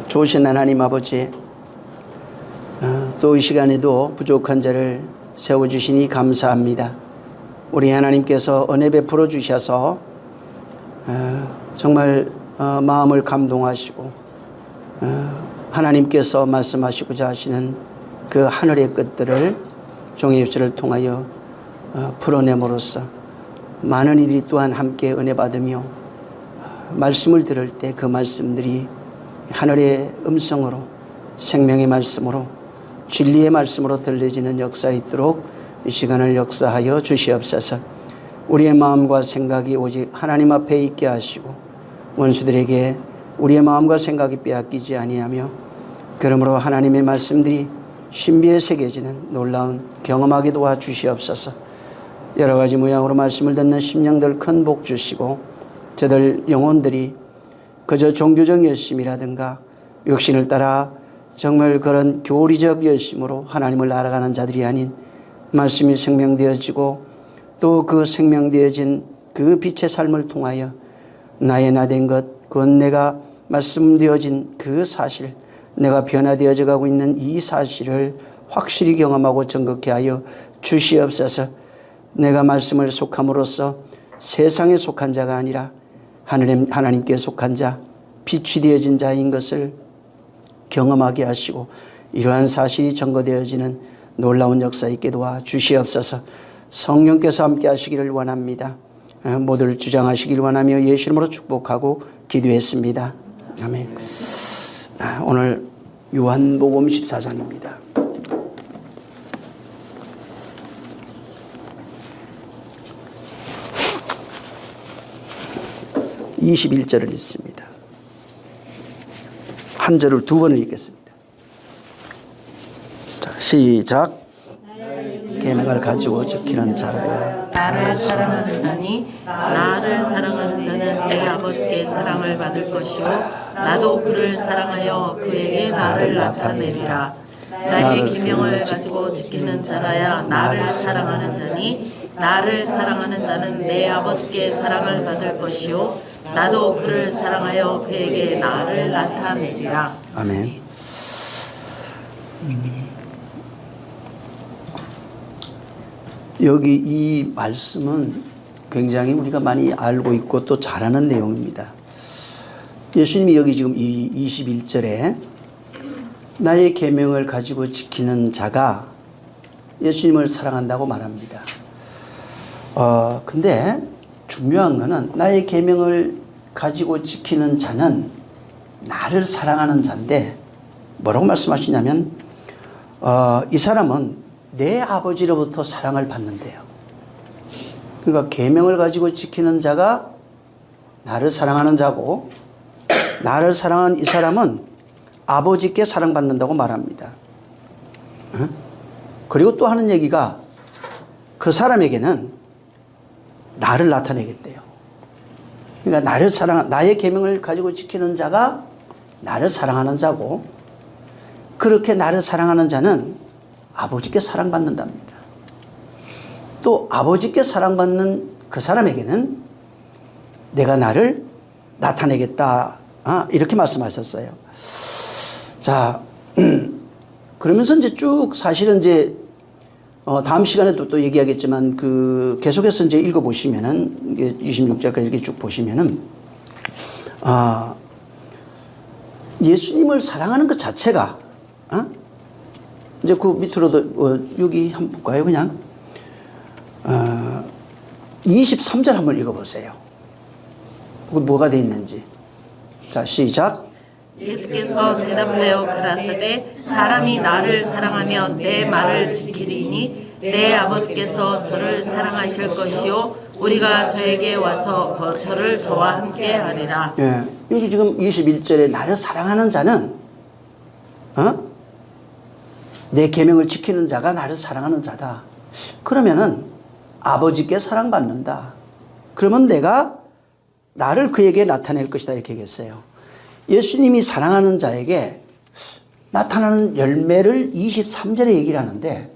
좋으신 하나님 아버지, 또 이 시간에도 부족한 자를 세워주시니 감사합니다. 우리 하나님께서 은혜 베풀어 주셔서 정말 마음을 감동하시고 하나님께서 말씀하시고자 하시는 그 하늘의 끝들을 종의 입술을 통하여 풀어냄으로써 많은 이들이 또한 함께 은혜 받으며 말씀을 들을 때 그 말씀들이 하늘의 음성으로, 생명의 말씀으로, 진리의 말씀으로 들려지는 역사에 있도록 이 시간을 역사하여 주시옵소서. 우리의 마음과 생각이 오직 하나님 앞에 있게 하시고 원수들에게 우리의 마음과 생각이 빼앗기지 아니하며 그러므로 하나님의 말씀들이 신비에 새겨지는 놀라운 경험하게 도와주시옵소서. 여러 가지 모양으로 말씀을 듣는 심령들 큰 복 주시고 저들 영혼들이 그저 종교적 열심이라든가 육신을 따라 정말 그런 교리적 열심으로 하나님을 알아가는 자들이 아닌 말씀이 생명되어지고 또 그 생명되어진 그 빛의 삶을 통하여 나의 나된 것, 그건 내가 말씀되어진 그 사실, 내가 변화되어져 가고 있는 이 사실을 확실히 경험하고 정극케 하여 주시옵소서. 내가 말씀을 속함으로써 세상에 속한 자가 아니라 하나님께 속한 자, 빛이 되어진 자인 것을 경험하게 하시고 이러한 사실이 증거되어지는 놀라운 역사 있게 도와 주시옵소서. 성령께서 함께 하시기를 원합니다. 모두를 주장하시길 원하며 예수 이름으로 축복하고 기도했습니다. 아멘. 오늘 요한복음 14장입니다. (21절을) 읽습니다. 한 절을 두 번을 읽겠습니다. 자, 시작. 계명을 가지고 지키는 자라야 나를 사랑하는 자니 나를 사랑하는 자는 내 아버지께 사랑을 받을 것이요 나도 그를 사랑하여 그에게 나를 나타내리라. 나의 계명을 가지고 지키는 자라야 나를 사랑하는 자니 나를 사랑하는 자는 내 아버지께 사랑을 받을 것이요 나도 그를 사랑하여 그에게 나를 나타내리라. 아멘. 여기 이 말씀은 굉장히 우리가 많이 알고 있고 또 잘 아는 내용입니다. 예수님이 여기 지금 이 21절에 나의 계명을 가지고 지키는 자가 예수님을 사랑한다고 말합니다. 근데 중요한 거는 나의 계명을 가지고 지키는 자는 나를 사랑하는 자인데 뭐라고 말씀하시냐면 이 사람은 내 아버지로부터 사랑을 받는데요. 그러니까 계명을 가지고 지키는 자가 나를 사랑하는 자고 나를 사랑하는 이 사람은 아버지께 사랑받는다고 말합니다. 그리고 또 하는 얘기가 그 사람에게는 나를 나타내겠대요. 그러니까 나의 계명을 가지고 지키는 자가 나를 사랑하는 자고 그렇게 나를 사랑하는 자는 아버지께 사랑받는답니다. 또 아버지께 사랑받는 그 사람에게는 내가 나를 나타내겠다. 이렇게 말씀하셨어요. 자, 그러면서 이제 쭉 사실은 이제 다음 시간에도 또 얘기하겠지만 계속해서 이제 읽어보시면은 26절까지 이렇게 쭉 보시면은 예수님을 사랑하는 것 자체가 이제 그 밑으로도 여기 한번 볼까요? 그냥 23절 한번 읽어보세요. 뭐가 돼 있는지. 자, 시작. 예수께서 대답하여 가라사대 사람이 나를 사랑하면 내 말을 지키리니 내 아버지께서 저를 사랑하실 것이요 우리가 저에게 와서 저를 저와 함께 하리라. 예, 여기 지금 21절에 나를 사랑하는 자는 내 계명을 지키는 자가 나를 사랑하는 자다. 그러면은 아버지께 사랑받는다. 그러면 내가 나를 그에게 나타낼 것이다. 이렇게 얘기했어요. 예수님이 사랑하는 자에게 나타나는 열매를 23절에 얘기를 하는데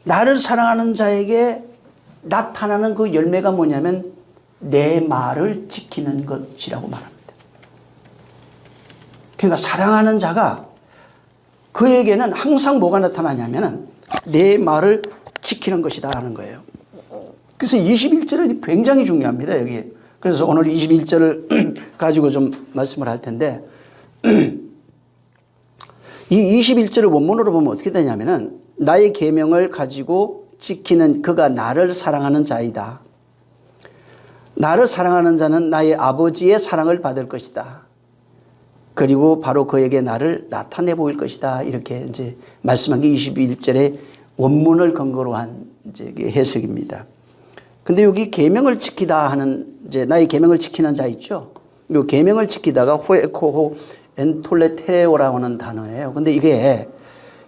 나를 사랑하는 자에게 나타나는 그 열매가 뭐냐면 내 말을 지키는 것이라고 말합니다. 그러니까 사랑하는 자가 그에게는 항상 뭐가 나타나냐면은 내 말을 지키는 것이다 하는 거예요. 그래서 21절은 굉장히 중요합니다, 여기. 그래서 오늘 21절을 가지고 좀 말씀을 할 텐데, 이 21절을 원문으로 보면 어떻게 되냐면은 나의 계명을 가지고 지키는 그가 나를 사랑하는 자이다. 나를 사랑하는 자는 나의 아버지의 사랑을 받을 것이다. 그리고 바로 그에게 나를 나타내 보일 것이다. 이렇게 이제 말씀한 게 21절의 원문을 근거로 한 이제 해석입니다. 근데 여기 계명을 지키다 하는 이제 나의 계명을 지키는 자 있죠. 이 계명을 지키다가 호에코호 엔톨레테레오라고 하는 단어예요. 근데 이게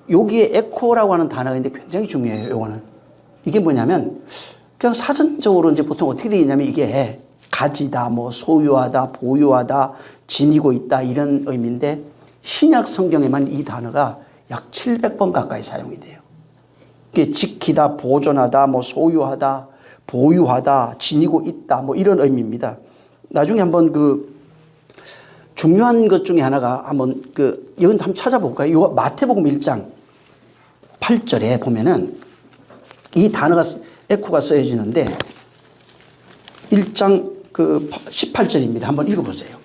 여기에 에코라고 하는 단어가 있는데 굉장히 중요해요. 요거는 이게 뭐냐면 그냥 사전적으로 이제 보통 어떻게 되어 있냐면 이게 가지다, 뭐 소유하다, 보유하다, 지니고 있다 이런 의미인데 신약 성경에만 이 단어가 약 700번 가까이 사용이 돼요. 이게 지키다, 보존하다, 뭐 소유하다, 보유하다, 지니고 있다 뭐 이런 의미입니다. 나중에 한번 그 중요한 것 중에 하나가 한번 그 이건 한번 찾아볼까요? 이거 마태복음 1장 8절에 보면은 이 단어가 에코가 쓰여지는데 1장 그 18절입니다. 한번 읽어보세요.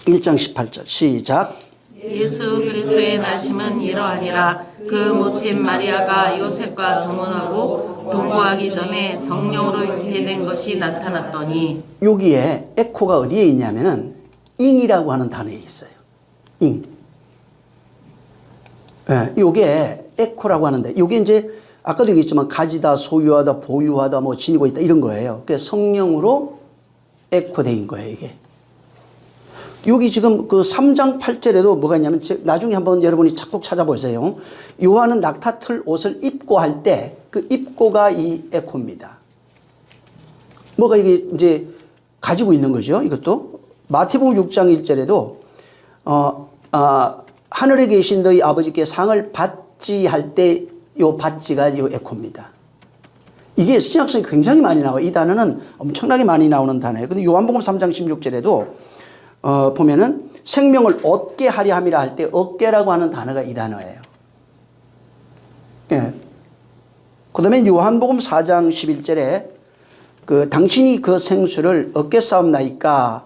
1장 18절 시작. 예수 그리스도의 나심은 이러하니라. 그 모친 마리아가 요셉과 정혼하고 동거하기 전에 성령으로 잉태된 것이 나타났더니. 여기에 에코가 어디에 있냐면은 잉이라고 하는 단어에 있어요. 잉. 예, 요게 에코라고 하는데 요게 이제 아까도 얘기했지만 가지다, 소유하다, 보유하다, 뭐 지니고 있다 이런 거예요. 그러니까 성령으로 에코된 거예요, 이게. 여기 지금 그 3장 8절에도 뭐가 있냐면 나중에 한번 여러분이 착독 찾아보세요. 요한은 낙타털 옷을 입고 할 때 그 입고가 이 에코입니다. 뭐가 이게 이제 가지고 있는 거죠, 이것도. 마태복음 6장 1절에도 하늘에 계신 너희 아버지께 상을 받지 할 때 요 받지가 요 에코입니다. 이게 신약성이 굉장히 많이 나와요. 이 단어는 엄청나게 많이 나오는 단어예요. 근데 요한복음 3장 16절에도 보면은 생명을 얻게 하려 함이라 할 때 얻게라고 하는 단어가 이 단어예요. 예. 그 다음에 요한복음 4장 11절에 그 당신이 그 생수를 얻게 싸움나이까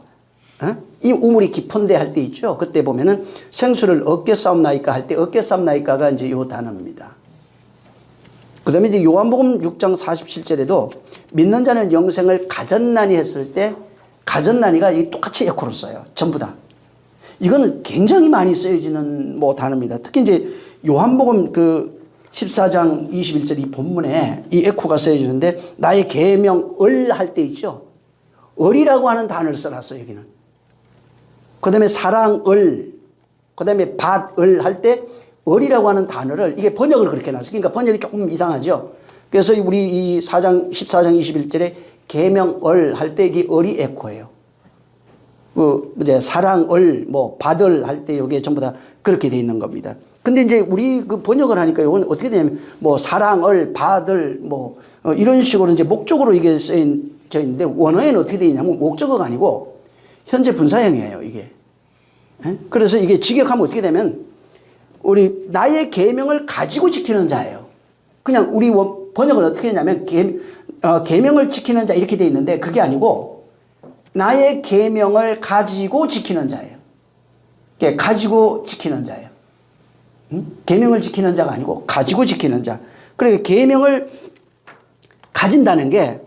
이 우물이 깊은데 할 때 있죠. 그때 보면은 생수를 얻게 싸움나이까 할 때 얻게 싸움나이까가 이제 요 단어입니다. 그 다음에 이제 요한복음 6장 47절에도 믿는 자는 영생을 가졌나니 했을 때 가졌나니가 똑같이 에코로 써요. 전부 다. 이거는 굉장히 많이 쓰여지는 뭐 단어입니다. 특히 이제 요한복음 그 14장 21절 이 본문에 이 에코가 쓰여지는데 나의 계명을 할 때 있죠. 을이라고 하는 단어를 써놨어요, 여기는. 그 다음에 사랑을, 그 다음에 받을 할 때 을이라고 하는 단어를 이게 번역을 그렇게 놨어요. 그러니까 번역이 조금 이상하죠. 그래서 우리 이 14장 21절에 계명을 할 때 이게 을이 에코예요. 그 이제 사랑을 뭐 받을 할 때 이게 전부 다 그렇게 돼 있는 겁니다. 근데 이제 우리 그 번역을 하니까 이건 어떻게 되냐면 뭐 사랑을 받을 뭐 이런 식으로 이제 목적으로 이게 쓰여져 있는데 원어에는 어떻게 돼 있냐면 목적어가 아니고 현재 분사형이에요, 이게. 그래서 이게 직역하면 어떻게 되면 우리 나의 계명을 가지고 지키는 자예요. 그냥 우리 번역을 어떻게 했냐면 계명을 지키는 자 이렇게 돼 있는데 그게 아니고 나의 계명을 가지고 지키는 자예요. 가지고 지키는 자예요. 계명을 지키는 자가 아니고 가지고 지키는 자. 그러니까 계명을 가진다는 게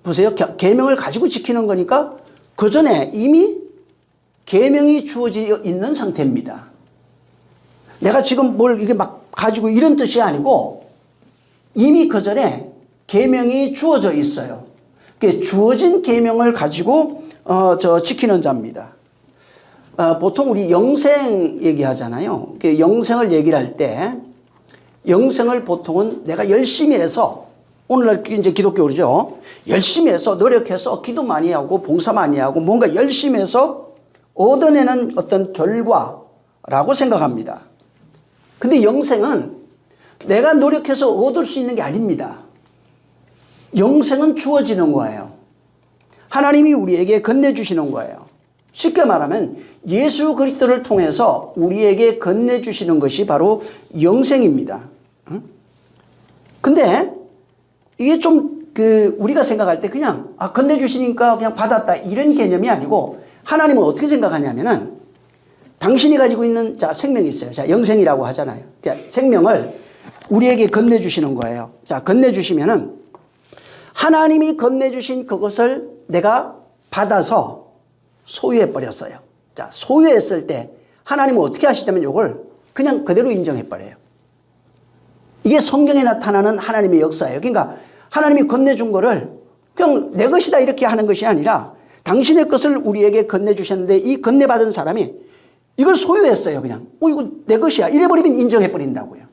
보세요. 계명을 가지고 지키는 거니까 그 전에 이미 계명이 주어져 있는 상태입니다. 내가 지금 뭘 이게 막 가지고 이런 뜻이 아니고 이미 그 전에 계명이 주어져 있어요. 주어진 계명을 가지고 지키는 자입니다. 보통 우리 영생 얘기하잖아요. 영생을 얘기를 할 때 영생을 보통은 내가 열심히 해서 오늘날 이제 기독교죠. 열심히 해서 노력해서 기도 많이 하고 봉사 많이 하고 뭔가 열심히 해서 얻어내는 어떤 결과라고 생각합니다. 근데 영생은 내가 노력해서 얻을 수 있는 게 아닙니다. 영생은 주어지는 거예요. 하나님이 우리에게 건네주시는 거예요. 쉽게 말하면 예수 그리스도를 통해서 우리에게 건네주시는 것이 바로 영생입니다. 근데 이게 좀 우리가 생각할 때 그냥 건네주시니까 그냥 받았다 이런 개념이 아니고 하나님은 어떻게 생각하냐면은 당신이 가지고 있는 생명이 있어요. 영생이라고 하잖아요. 그러니까 생명을 우리에게 건네주시는 거예요. 건네주시면은 하나님이 건네주신 그것을 내가 받아서 소유해버렸어요. 소유했을 때 하나님은 어떻게 하시냐면 이걸 그냥 그대로 인정해버려요. 이게 성경에 나타나는 하나님의 역사예요. 그러니까 하나님이 건네준 거를 그냥 내 것이다 이렇게 하는 것이 아니라 당신의 것을 우리에게 건네주셨는데 이 건네받은 사람이 이걸 소유했어요. 그냥 이거 내 것이야 이래버리면 인정해버린다고요.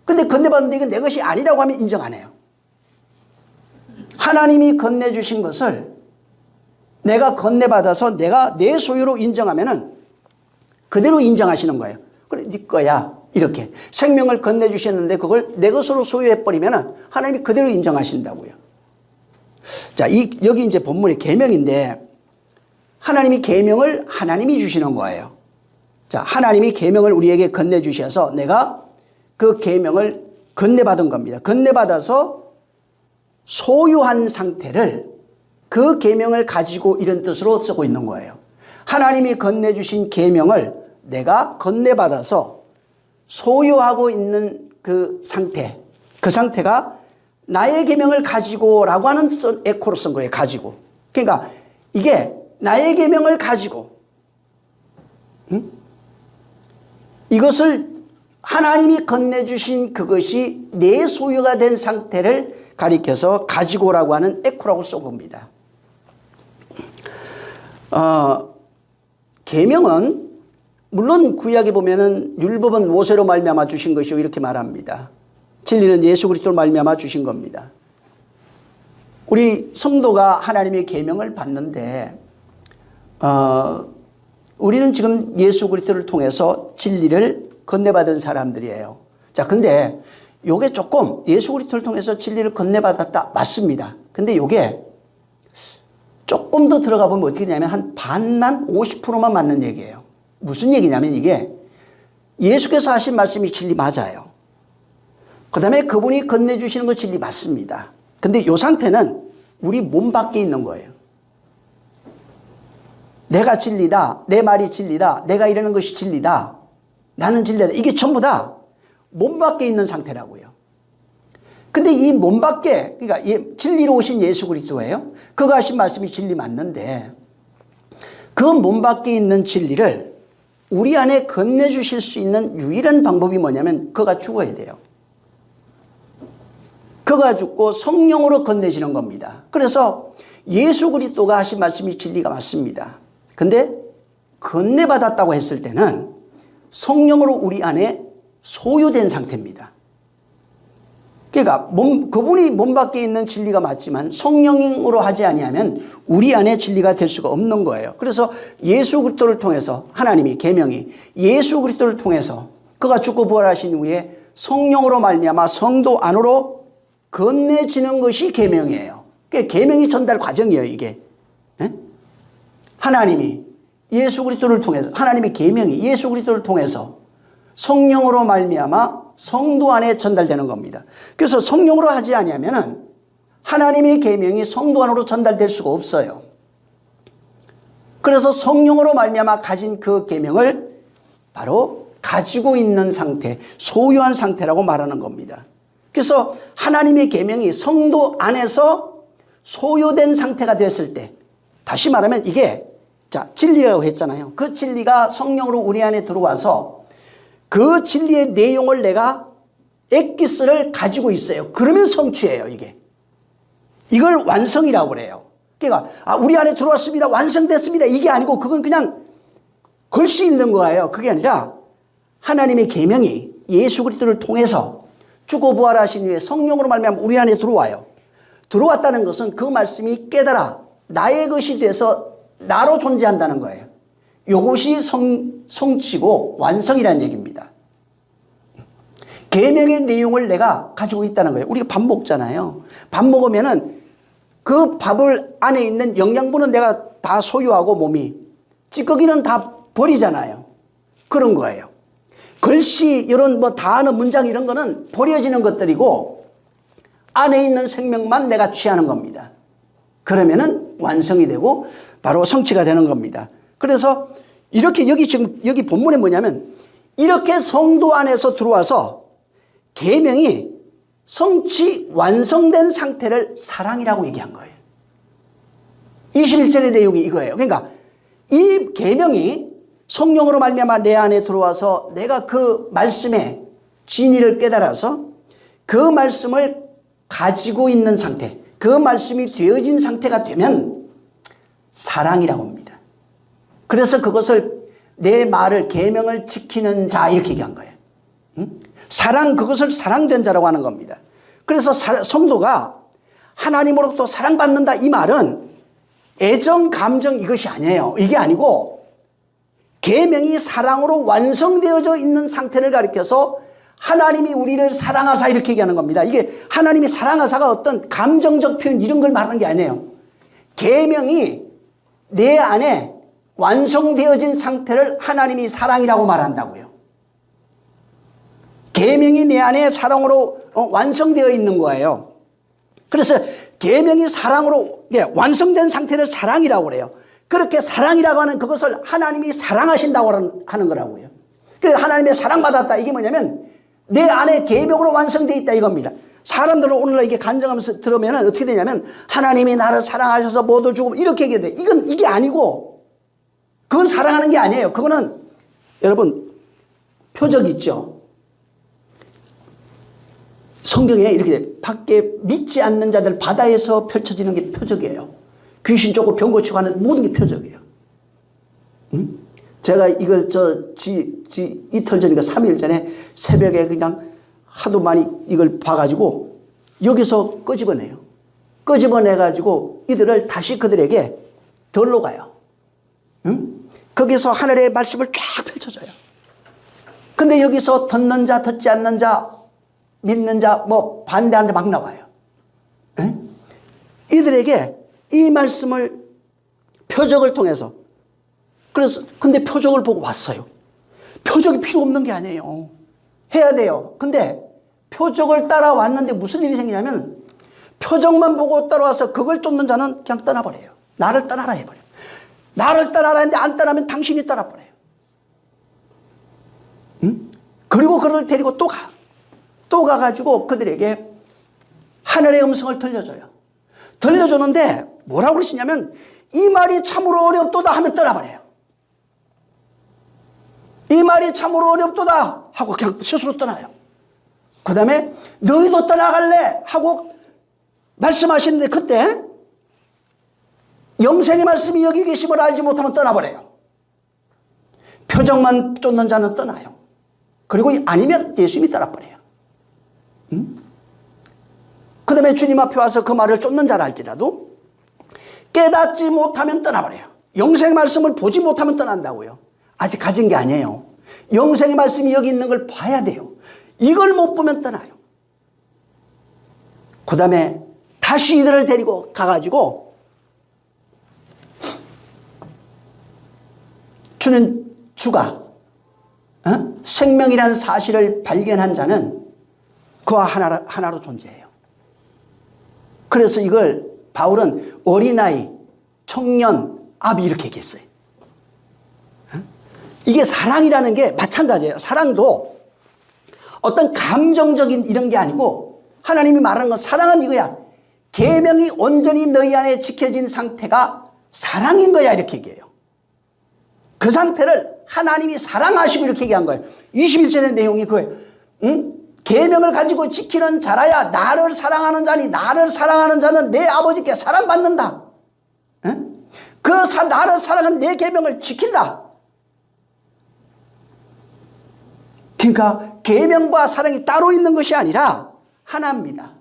근데 건네받는데 이건 내 것이 아니라고 하면 인정 안 해요. 하나님이 건네주신 것을 내가 건네받아서 내가 내 소유로 인정하면은 그대로 인정하시는 거예요. 그래, 네 거야. 이렇게. 생명을 건네주셨는데 그걸 내 것으로 소유해버리면은 하나님이 그대로 인정하신다고요. 여기 이제 본문의 계명인데 하나님이 계명을 하나님이 주시는 거예요. 하나님이 계명을 우리에게 건네주셔서 내가 그 계명을 건네받은 겁니다. 건네받아서 소유한 상태를 그 계명을 가지고 이런 뜻으로 쓰고 있는 거예요. 하나님이 건네주신 계명을 내가 건네받아서 소유하고 있는 그 상태, 그 상태가 나의 계명을 가지고라고 하는 에코로 쓴 거예요. 가지고. 그러니까 이게 나의 계명을 가지고 이것을 하나님이 건네주신 그것이 내 소유가 된 상태를 가리켜서 가지고라고 하는 에코라고 쓴 겁니다. 계명은 물론 구약에 보면은 율법은 모세로 말미암아 주신 것이요 이렇게 말합니다. 진리는 예수 그리스도로 말미암아 주신 겁니다. 우리 성도가 하나님의 계명을 받는데 우리는 지금 예수 그리스도를 통해서 진리를 건네받은 사람들이에요. 근데 요게 조금 예수 그리스도를 통해서 진리를 건네받았다 맞습니다. 근데 요게 조금 더 들어가 보면 어떻게 되냐면 한 반만 50%만 맞는 얘기예요. 무슨 얘기냐면 이게 예수께서 하신 말씀이 진리 맞아요. 그 다음에 그분이 건네주시는 거 진리 맞습니다. 근데 요 상태는 우리 몸 밖에 있는 거예요. 내가 진리다. 내 말이 진리다. 내가 이러는 것이 진리다. 나는 진리다. 이게 전부 다 몸 밖에 있는 상태라고요. 근데 이 몸 밖에, 그러니까 진리로 오신 예수 그리스도예요. 그가 하신 말씀이 진리 맞는데 그 몸 밖에 있는 진리를 우리 안에 건네주실 수 있는 유일한 방법이 뭐냐면 그가 죽어야 돼요. 그가 죽고 성령으로 건네지는 겁니다. 그래서 예수 그리스도가 하신 말씀이 진리가 맞습니다. 근데 건네받았다고 했을 때는 성령으로 우리 안에 소유된 상태입니다. 그러니까 그분이 몸 밖에 있는 진리가 맞지만 성령으로 하지 아니하면 우리 안에 진리가 될 수가 없는 거예요. 그래서 예수 그리스도를 통해서 하나님이 계명이 예수 그리스도를 통해서 그가 죽고 부활하신 후에 성령으로 말미암아 성도 안으로 건네지는 것이 계명이에요. 그게 계명이 전달 과정이에요. 이게 하나님이 예수 그리스도를 통해서 하나님의 계명이 예수 그리스도를 통해서 성령으로 말미암아 성도 안에 전달되는 겁니다. 그래서 성령으로 하지 아니하면은 하나님의 계명이 성도 안으로 전달될 수가 없어요. 그래서 성령으로 말미암아 가진 그 계명을 바로 가지고 있는 상태, 소유한 상태라고 말하는 겁니다. 그래서 하나님의 계명이 성도 안에서 소유된 상태가 됐을 때, 다시 말하면 이게 진리라고 했잖아요. 그 진리가 성령으로 우리 안에 들어와서 그 진리의 내용을 내가 엑기스를 가지고 있어요. 그러면 성취예요. 이걸 완성이라고 그래요. 그러니까 우리 안에 들어왔습니다. 완성됐습니다. 이게 아니고 그건 그냥 글씨 읽는 거예요. 그게 아니라 하나님의 계명이 예수 그리스도를 통해서 죽어 부활하신 후에 성령으로 말미암아 우리 안에 들어와요. 들어왔다는 것은 그 말씀이 깨달아 나의 것이 돼서 나로 존재한다는 거예요. 이것이 성취고 완성이라는 얘기입니다. 계명의 내용을 내가 가지고 있다는 거예요. 우리가 밥 먹잖아요. 밥 먹으면은 그 밥을 안에 있는 영양분은 내가 다 소유하고 몸이 찌꺼기는 다 버리잖아요. 그런 거예요. 글씨 이런 뭐 다 아는 문장 이런 거는 버려지는 것들이고 안에 있는 생명만 내가 취하는 겁니다. 그러면은 완성이 되고 바로 성취가 되는 겁니다. 그래서 이렇게 여기 본문에 뭐냐면 이렇게 성도 안에서 들어와서 계명이 성취 완성된 상태를 사랑이라고 얘기한 거예요. 21절의 내용이 이거예요. 그러니까 이 계명이 성령으로 말미암아 내 안에 들어와서 내가 그 말씀의 진리를 깨달아서 그 말씀을 가지고 있는 상태, 그 말씀이 되어진 상태가 되면 사랑이라고 합니다. 그래서 그것을 내 말을 계명을 지키는 자 이렇게 얘기한 거예요. 사랑, 그것을 사랑된 자라고 하는 겁니다. 그래서 성도가 하나님으로부터 사랑받는다 이 말은 애정, 감정 이것이 아니에요. 이게 아니고 계명이 사랑으로 완성되어져 있는 상태를 가리켜서 하나님이 우리를 사랑하사 이렇게 얘기하는 겁니다. 이게 하나님이 사랑하사가 어떤 감정적 표현 이런 걸 말하는 게 아니에요. 계명이 내 안에 완성되어진 상태를 하나님이 사랑이라고 말한다고요. 계명이 내 안에 사랑으로 완성되어 있는 거예요. 그래서 계명이 사랑으로 완성된 상태를 사랑이라고 그래요. 그렇게 사랑이라고 하는 그것을 하나님이 사랑하신다고 하는 거라고요. 그래서 하나님의 사랑받았다 이게 뭐냐면 내 안에 계명으로 완성되어 있다 이겁니다. 사람들은 오늘날 이게 간증하면서 들으면 어떻게 되냐면 하나님이 나를 사랑하셔서 모두 주고 이렇게 얘기해. 이게 아니고 그건 사랑하는 게 아니에요. 그거는 여러분 표적 있죠. 성경에 이렇게 밖에 믿지 않는 자들 바다에서 펼쳐지는 게 표적이에요. 귀신 쫓고 병 고치고 하는 모든 게 표적이에요. 제가 이걸 이틀 전인가 3일 전에 새벽에 그냥 하도 많이 이걸 봐가지고 여기서 끄집어내요. 끄집어내가지고 이들을 다시 그들에게 덜러 가요. 거기서 하늘의 말씀을 쫙 펼쳐줘요. 근데 여기서 듣는 자, 듣지 않는 자, 믿는 자, 뭐 반대하는 자 막 나와요. 이들에게 이 말씀을 표적을 통해서 그래서 근데 표적을 보고 왔어요. 표적이 필요 없는 게 아니에요. 해야 돼요. 근데 표적을 따라왔는데 무슨 일이 생기냐면 표적만 보고 따라와서 그걸 쫓는 자는 그냥 떠나버려요. 나를 따라라 해버려요. 나를 따라라 했는데 안 따라하면 당신이 따라버려요. 그리고 그를 데리고 또 가. 또 가가지고 그들에게 하늘의 음성을 들려줘요. 들려주는데 뭐라고 그러시냐면 이 말이 참으로 어렵도다 하면 떠나버려요. 이 말이 참으로 어렵도다 하고 그냥 스스로 떠나요. 그 다음에 너희도 떠나갈래 하고 말씀하시는데 그때 영생의 말씀이 여기 계심을 알지 못하면 떠나버려요. 표적만 쫓는 자는 떠나요. 그리고 아니면 예수님이 따라버려요. 그 다음에 주님 앞에 와서 그 말을 쫓는 자라 할지라도 깨닫지 못하면 떠나버려요. 영생의 말씀을 보지 못하면 떠난다고요. 아직 가진 게 아니에요. 영생의 말씀이 여기 있는 걸 봐야 돼요. 이걸 못 보면 떠나요. 그 다음에 다시 이들을 데리고 가가지고 주가 생명이라는 사실을 발견한 자는 그와 하나로 존재해요. 그래서 이걸 바울은 어린아이, 청년, 아비 이렇게 얘기했어요. 이게 사랑이라는 게 마찬가지예요. 사랑도 어떤 감정적인 이런 게 아니고 하나님이 말하는 건 사랑은 이거야. 계명이 온전히 너희 안에 지켜진 상태가 사랑인 거야 이렇게 얘기해요. 그 상태를 하나님이 사랑하시고 이렇게 얘기한 거예요. 21절의 내용이 그거예요. 계명을 가지고 지키는 자라야 나를 사랑하는 자니 나를 사랑하는 자는 내 아버지께 사랑받는다. 나를 사랑하는 내 계명을 지킨다. 그러니까 계명과 사랑이 따로 있는 것이 아니라 하나입니다.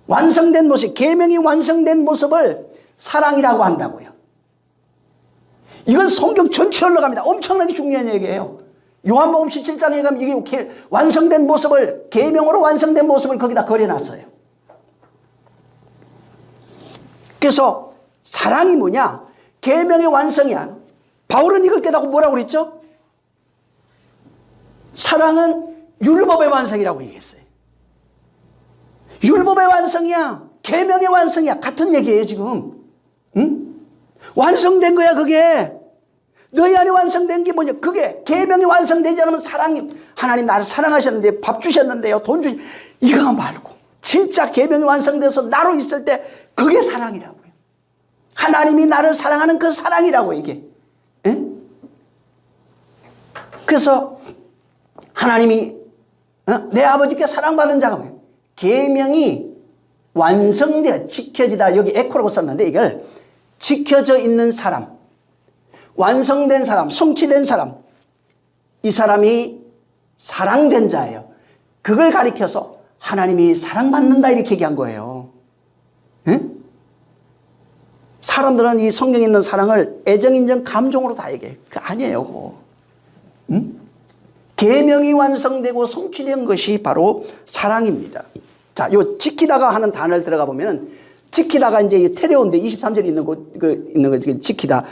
완성된 모습, 계명이 완성된 모습을 사랑이라고 한다고요. 이건 성경 전체 흘러갑니다. 엄청나게 중요한 얘기예요. 요한복음 17장에 가면 이게 완성된 모습을 계명으로 완성된 모습을 거기다 그려놨어요. 그래서 사랑이 뭐냐? 계명의 완성이야. 바울은 이걸 깨닫고 뭐라고 그랬죠? 사랑은 율법의 완성이라고 얘기했어요. 율법의 완성이야. 계명의 완성이야. 같은 얘기예요 지금. 응? 완성된 거야 그게. 너희 안에 완성된 게 뭐냐? 그게 계명이 완성되지 않으면 사랑이, 하나님 나를 사랑하셨는데 밥 주셨는데요, 돈 이거 말고 진짜 계명이 완성돼서 나로 있을 때 그게 사랑이라고요. 하나님이 나를 사랑하는 그 사랑이라고 이게. 에? 그래서 하나님이 내 아버지께 사랑받은 자가 뭐예요? 계명이 완성되어 지켜지다. 여기 에코라고 썼는데 이걸 지켜져 있는 사람, 완성된 사람, 성취된 사람, 이 사람이 사랑된 자예요. 그걸 가리켜서 하나님이 사랑받는다 이렇게 얘기한 거예요. 응? 사람들은 이 성경에 있는 사랑을 애정, 인정, 감정으로 다 얘기해요. 그 아니에요. 그거. 응? 계명이 완성되고 성취된 것이 바로 사랑입니다. 자, 요 지키다가 하는 단어를 들어가 보면 지키다가 이제 테레오인데 23절에 있는 거 지키다.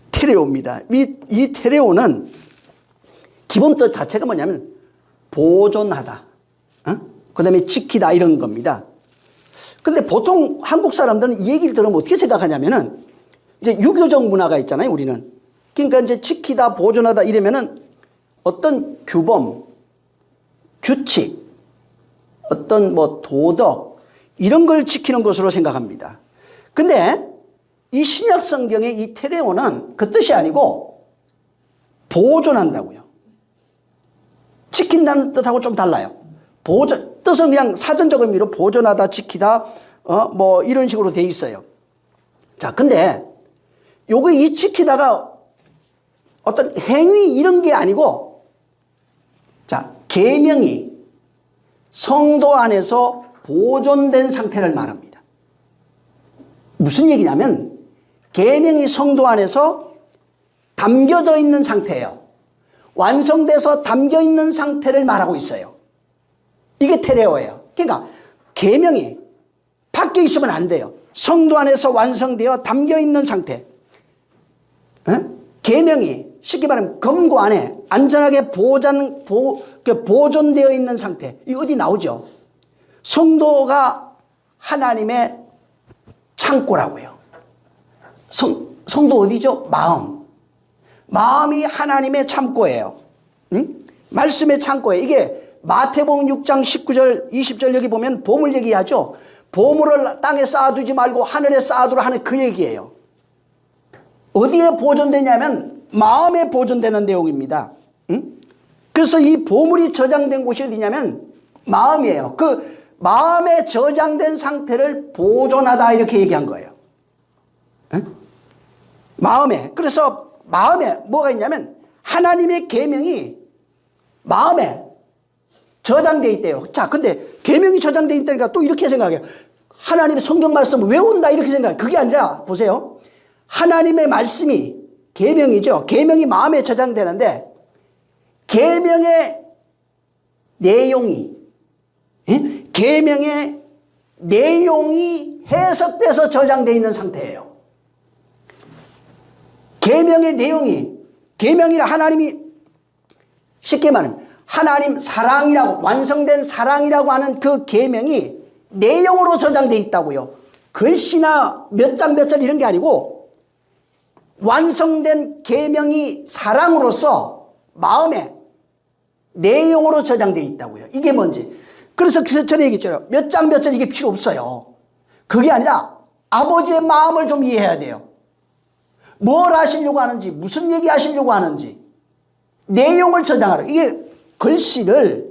테레오입니다. 이 테레오는 기본 뜻 자체가 뭐냐면 보존하다, 그 다음에 지키다 이런 겁니다. 근데 보통 한국 사람들은 이 얘기를 들으면 어떻게 생각하냐면은 이제 유교적 문화가 있잖아요, 우리는. 그러니까 이제 지키다, 보존하다 이러면은 어떤 규범, 규칙, 어떤 뭐 도덕 이런 걸 지키는 것으로 생각합니다. 근데 이 신약 성경의 이 테레오는 그 뜻이 아니고 보존한다고요. 지킨다는 뜻하고 좀 달라요. 보존, 뜻은 그냥 사전적 의미로 보존하다, 지키다, 뭐 이런 식으로 돼 있어요. 자, 근데 요거 이 지키다가 어떤 행위 이런 게 아니고, 자, 계명이 성도 안에서 보존된 상태를 말합니다. 무슨 얘기냐면 계명이 성도 안에서 담겨져 있는 상태예요. 완성돼서 담겨 있는 상태를 말하고 있어요. 이게 테레오예요. 그러니까 계명이 밖에 있으면 안 돼요. 성도 안에서 완성되어 담겨 있는 상태. 계명이 쉽게 말하면 금고 안에 안전하게 보존되어 있는 상태. 이거 어디 나오죠? 성도가 하나님의 창고라고요. 성도 어디죠? 마음. 마음이 하나님의 창고예요. 응? 말씀의 창고예요. 이게 마태복음 6장 19절 20절 여기 보면 보물 얘기하죠. 보물을 땅에 쌓아두지 말고 하늘에 쌓아두라 하는 그 얘기예요. 어디에 보존되냐면 마음에 보존되는 내용입니다. 응? 그래서 이 보물이 저장된 곳이 어디냐면 마음이에요. 그 마음에 저장된 상태를 보존하다 이렇게 얘기한 거예요. 응? 마음에. 그래서 마음에 뭐가 있냐면 하나님의 계명이 마음에 저장되어 있대요. 자, 근데 계명이 저장되어 있다니까 또 이렇게 생각해요. 하나님의 성경 말씀을 외운다 이렇게 생각해요. 그게 아니라 보세요. 하나님의 말씀이 계명이죠. 계명이 마음에 저장되는데 계명의 내용이 계명의 내용이 해석돼서 저장되어 있는 상태예요. 계명의 내용이 계명이라 하나님이 쉽게 말하면 하나님 사랑이라고 완성된 사랑이라고 하는 그 계명이 내용으로 저장되어 있다고요. 글씨나 몇 장 몇 절 이런 게 아니고 완성된 계명이 사랑으로서 마음에 내용으로 저장되어 있다고요. 이게 뭔지. 그래서 전에 얘기했잖아요. 몇 장 몇 절 이게 필요 없어요. 그게 아니라 아버지의 마음을 좀 이해해야 돼요. 뭘 하시려고 하는지, 무슨 얘기 하시려고 하는지 내용을 저장하라. 이게 글씨를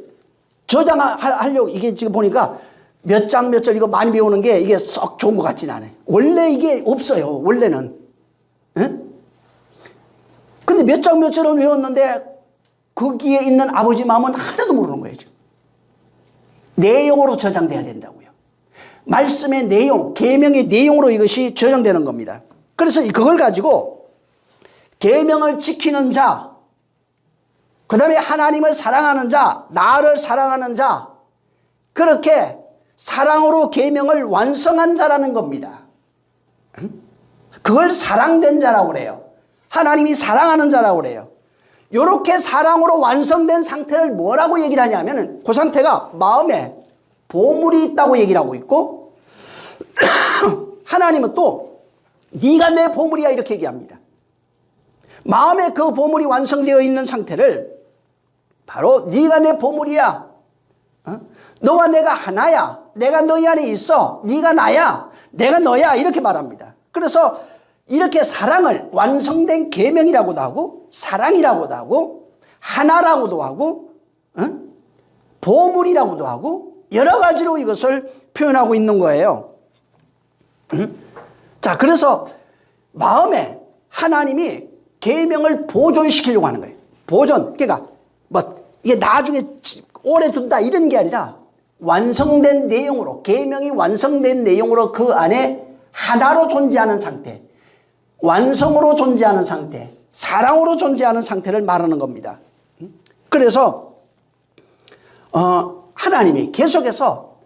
저장하려고 이게 지금 보니까 몇 장 몇 절 이거 많이 배우는 게 이게 썩 좋은 것 같지는 않아요. 원래 이게 없어요. 원래는. 응? 근데 몇 장 몇 절은 외웠는데 거기에 있는 아버지 마음은 하나도 모르는 거예요. 지금. 내용으로 저장돼야 된다고요. 말씀의 내용, 계명의 내용으로 이것이 저장되는 겁니다. 그래서 그걸 가지고 계명을 지키는 자, 그 다음에 하나님을 사랑하는 자, 나를 사랑하는 자, 그렇게 사랑으로 계명을 완성한 자라는 겁니다. 그걸 사랑된 자라고 그래요. 하나님이 사랑하는 자라고 그래요. 이렇게 사랑으로 완성된 상태를 뭐라고 얘기를 하냐면 그 상태가 마음에 보물이 있다고 얘기를 하고 있고 하나님은 또 네가 내 보물이야 이렇게 얘기합니다. 마음에 그 보물이 완성되어 있는 상태를 바로 네가 내 보물이야. 너와 내가 하나야. 내가 너희 안에 있어. 네가 나야. 내가 너야. 이렇게 말합니다. 그래서 이렇게 사랑을 완성된 계명이라고도 하고 사랑이라고도 하고 하나라고도 하고 보물이라고도 하고 여러 가지로 이것을 표현하고 있는 거예요. 자, 그래서 마음에 하나님이 계명을 보존시키려고 하는 거예요. 보존. 그러니까 뭐 이게 나중에 오래 둔다 이런 게 아니라 완성된 내용으로 계명이 완성된 내용으로 그 안에 하나로 존재하는 상태, 완성으로 존재하는 상태, 사랑으로 존재하는 상태를 말하는 겁니다. 그래서 하나님이 계속해서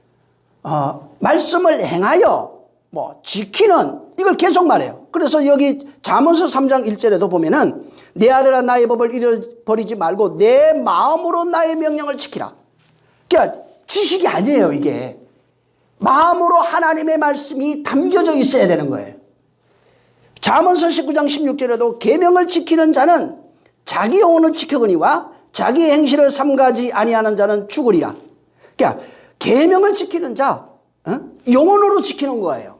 말씀을 행하여 뭐 지키는 이걸 계속 말해요. 그래서 여기 잠언서 3장 1절에도 보면은 내 아들아 나의 법을 잃어버리지 말고 내 마음으로 나의 명령을 지키라. 그러니까 지식이 아니에요. 이게 마음으로 하나님의 말씀이 담겨져 있어야 되는 거예요. 잠언서 19장 16절에도 계명을 지키는 자는 자기 영혼을 지키거니와 자기 행실을 삼가지 아니하는 자는 죽으리라. 그러니까 계명을 지키는 자 영혼으로 지키는 거예요.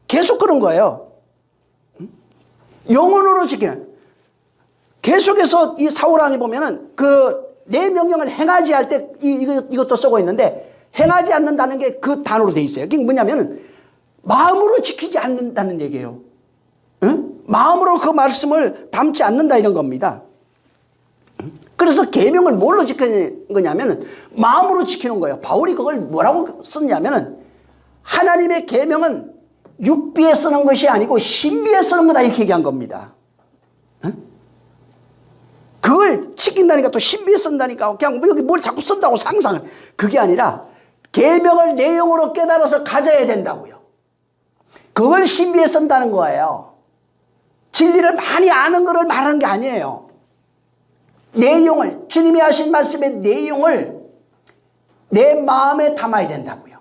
계속 그런 거예요. 영혼으로 지키는. 계속해서 이 사울왕이 보면은 그 내 명령을 행하지 할 때 이것도 쓰고 있는데 행하지 않는다는 게 그 단어로 돼 있어요. 그게 뭐냐면은 마음으로 지키지 않는다는 얘기예요. 마음으로 그 말씀을 담지 않는다 이런 겁니다. 그래서 계명을 뭘로 지키는 거냐면은 마음으로 지키는 거예요. 바울이 그걸 뭐라고 썼냐면은 하나님의 계명은 육비에 쓰는 것이 아니고 신비에 쓰는 거다 이렇게 얘기한 겁니다. 그걸 지킨다니까 또 신비에 쓴다니까 그냥 여기 뭘 자꾸 쓴다고 상상을. 그게 아니라 계명을 내용으로 깨달아서 가져야 된다고요. 그걸 신비에 쓴다는 거예요. 진리를 많이 아는 것을 말하는 게 아니에요. 내용을, 주님이 하신 말씀의 내용을 내 마음에 담아야 된다고요.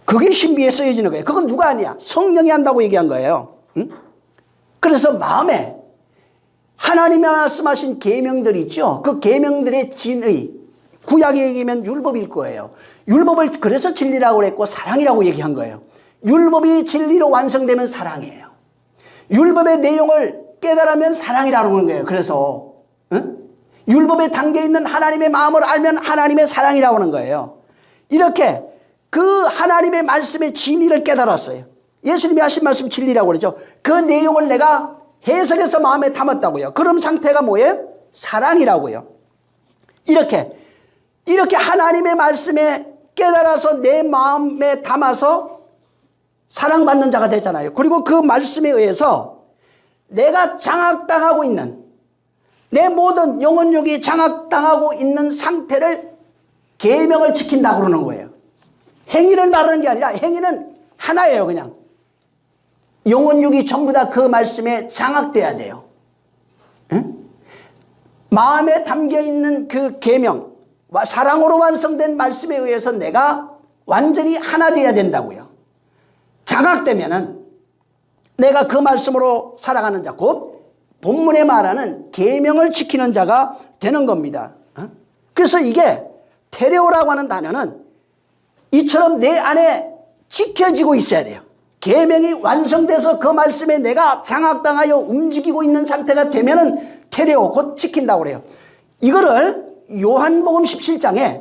그게 신비에 쓰여지는 거예요. 그건 누가 아니야? 성령이 한다고 얘기한 거예요. 그래서 마음에 하나님이 말씀하신 계명들이 있죠. 그 계명들의 진의, 구약에 얘기하면 율법일 거예요. 율법을 그래서 진리라고 그랬고 사랑이라고 얘기한 거예요. 율법이 진리로 완성되면 사랑이에요. 율법의 내용을 깨달으면 사랑이라고 하는 거예요. 그래서 율법에 담겨있는 하나님의 마음을 알면 하나님의 사랑이라고 하는 거예요. 이렇게 그 하나님의 말씀의 진리를 깨달았어요. 예수님이 하신 말씀 진리라고 그러죠. 그 내용을 내가 해석해서 마음에 담았다고요. 그런 상태가 뭐예요? 사랑이라고요. 이렇게 하나님의 말씀에 깨달아서 내 마음에 담아서 사랑받는 자가 됐잖아요. 그리고 그 말씀에 의해서 내가 장악당하고 있는 내 모든 영혼욕이 장악당하고 있는 상태를 계명을 지킨다고 그러는 거예요. 행위를 말하는 게 아니라 행위는 하나예요. 그냥 영혼육이 전부 다 그 말씀에 장악돼야 돼요. 응? 마음에 담겨있는 그 계명, 사랑으로 완성된 말씀에 의해서 내가 완전히 하나 돼야 된다고요. 장악되면은 내가 그 말씀으로 살아가는 자, 곧 본문에 말하는 계명을 지키는 자가 되는 겁니다. 그래서 이게 테레오라고 하는 단어는 이처럼 내 안에 지켜지고 있어야 돼요. 계명이 완성돼서 그 말씀에 내가 장악당하여 움직이고 있는 상태가 되면은 테레오, 곧 지킨다고 그래요. 이거를 요한복음 17장에,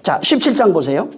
자 17장 보세요.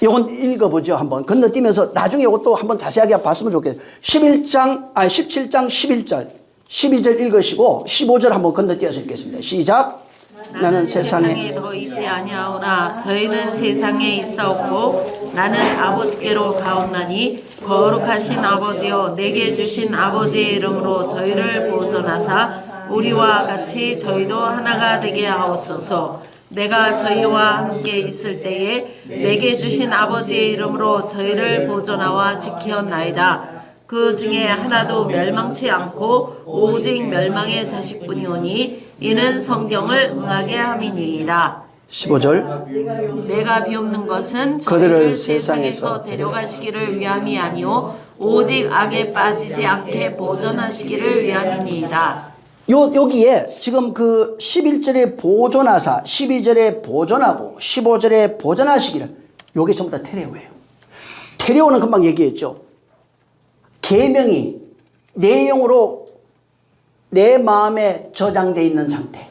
이건 읽어보죠. 한번 건너뛰면서 나중에 이것도 한번 자세하게 봤으면 좋겠어요. 17장 11절 12절 읽으시고 15절 한번 건너뛰어서 읽겠습니다. 시작. 나는 세상에 더 있지 아니하오나 저희는 세상에 있사옵고 나는 아버지께로 가옵나니 거룩하신 아버지여 내게 주신 아버지의 이름으로 저희를 보존하사 우리와 같이 저희도 하나가 되게 하옵소서. 내가 저희와 함께 있을 때에 내게 주신 아버지의 이름으로 저희를 보존하와 지키었나이다. 그 중에 하나도 멸망치 않고 오직 멸망의 자식뿐이오니 이는 성경을 응하게 함이니이다. 15절. 내가 비옵는 것은 그들을 저희를 세상에서 세상에서 데려가시기를 위함이 아니오 오직 악에 빠지지 않게 보존하시기를 위함이니이다. 여기에 지금 그 11절에 보존하사, 12절에 보존하고, 15절에 보존하시기를, 요게 전부 다 테레오예요. 테레오는 금방 얘기했죠. 계명이 내용으로 내 마음에 저장되어 있는 상태,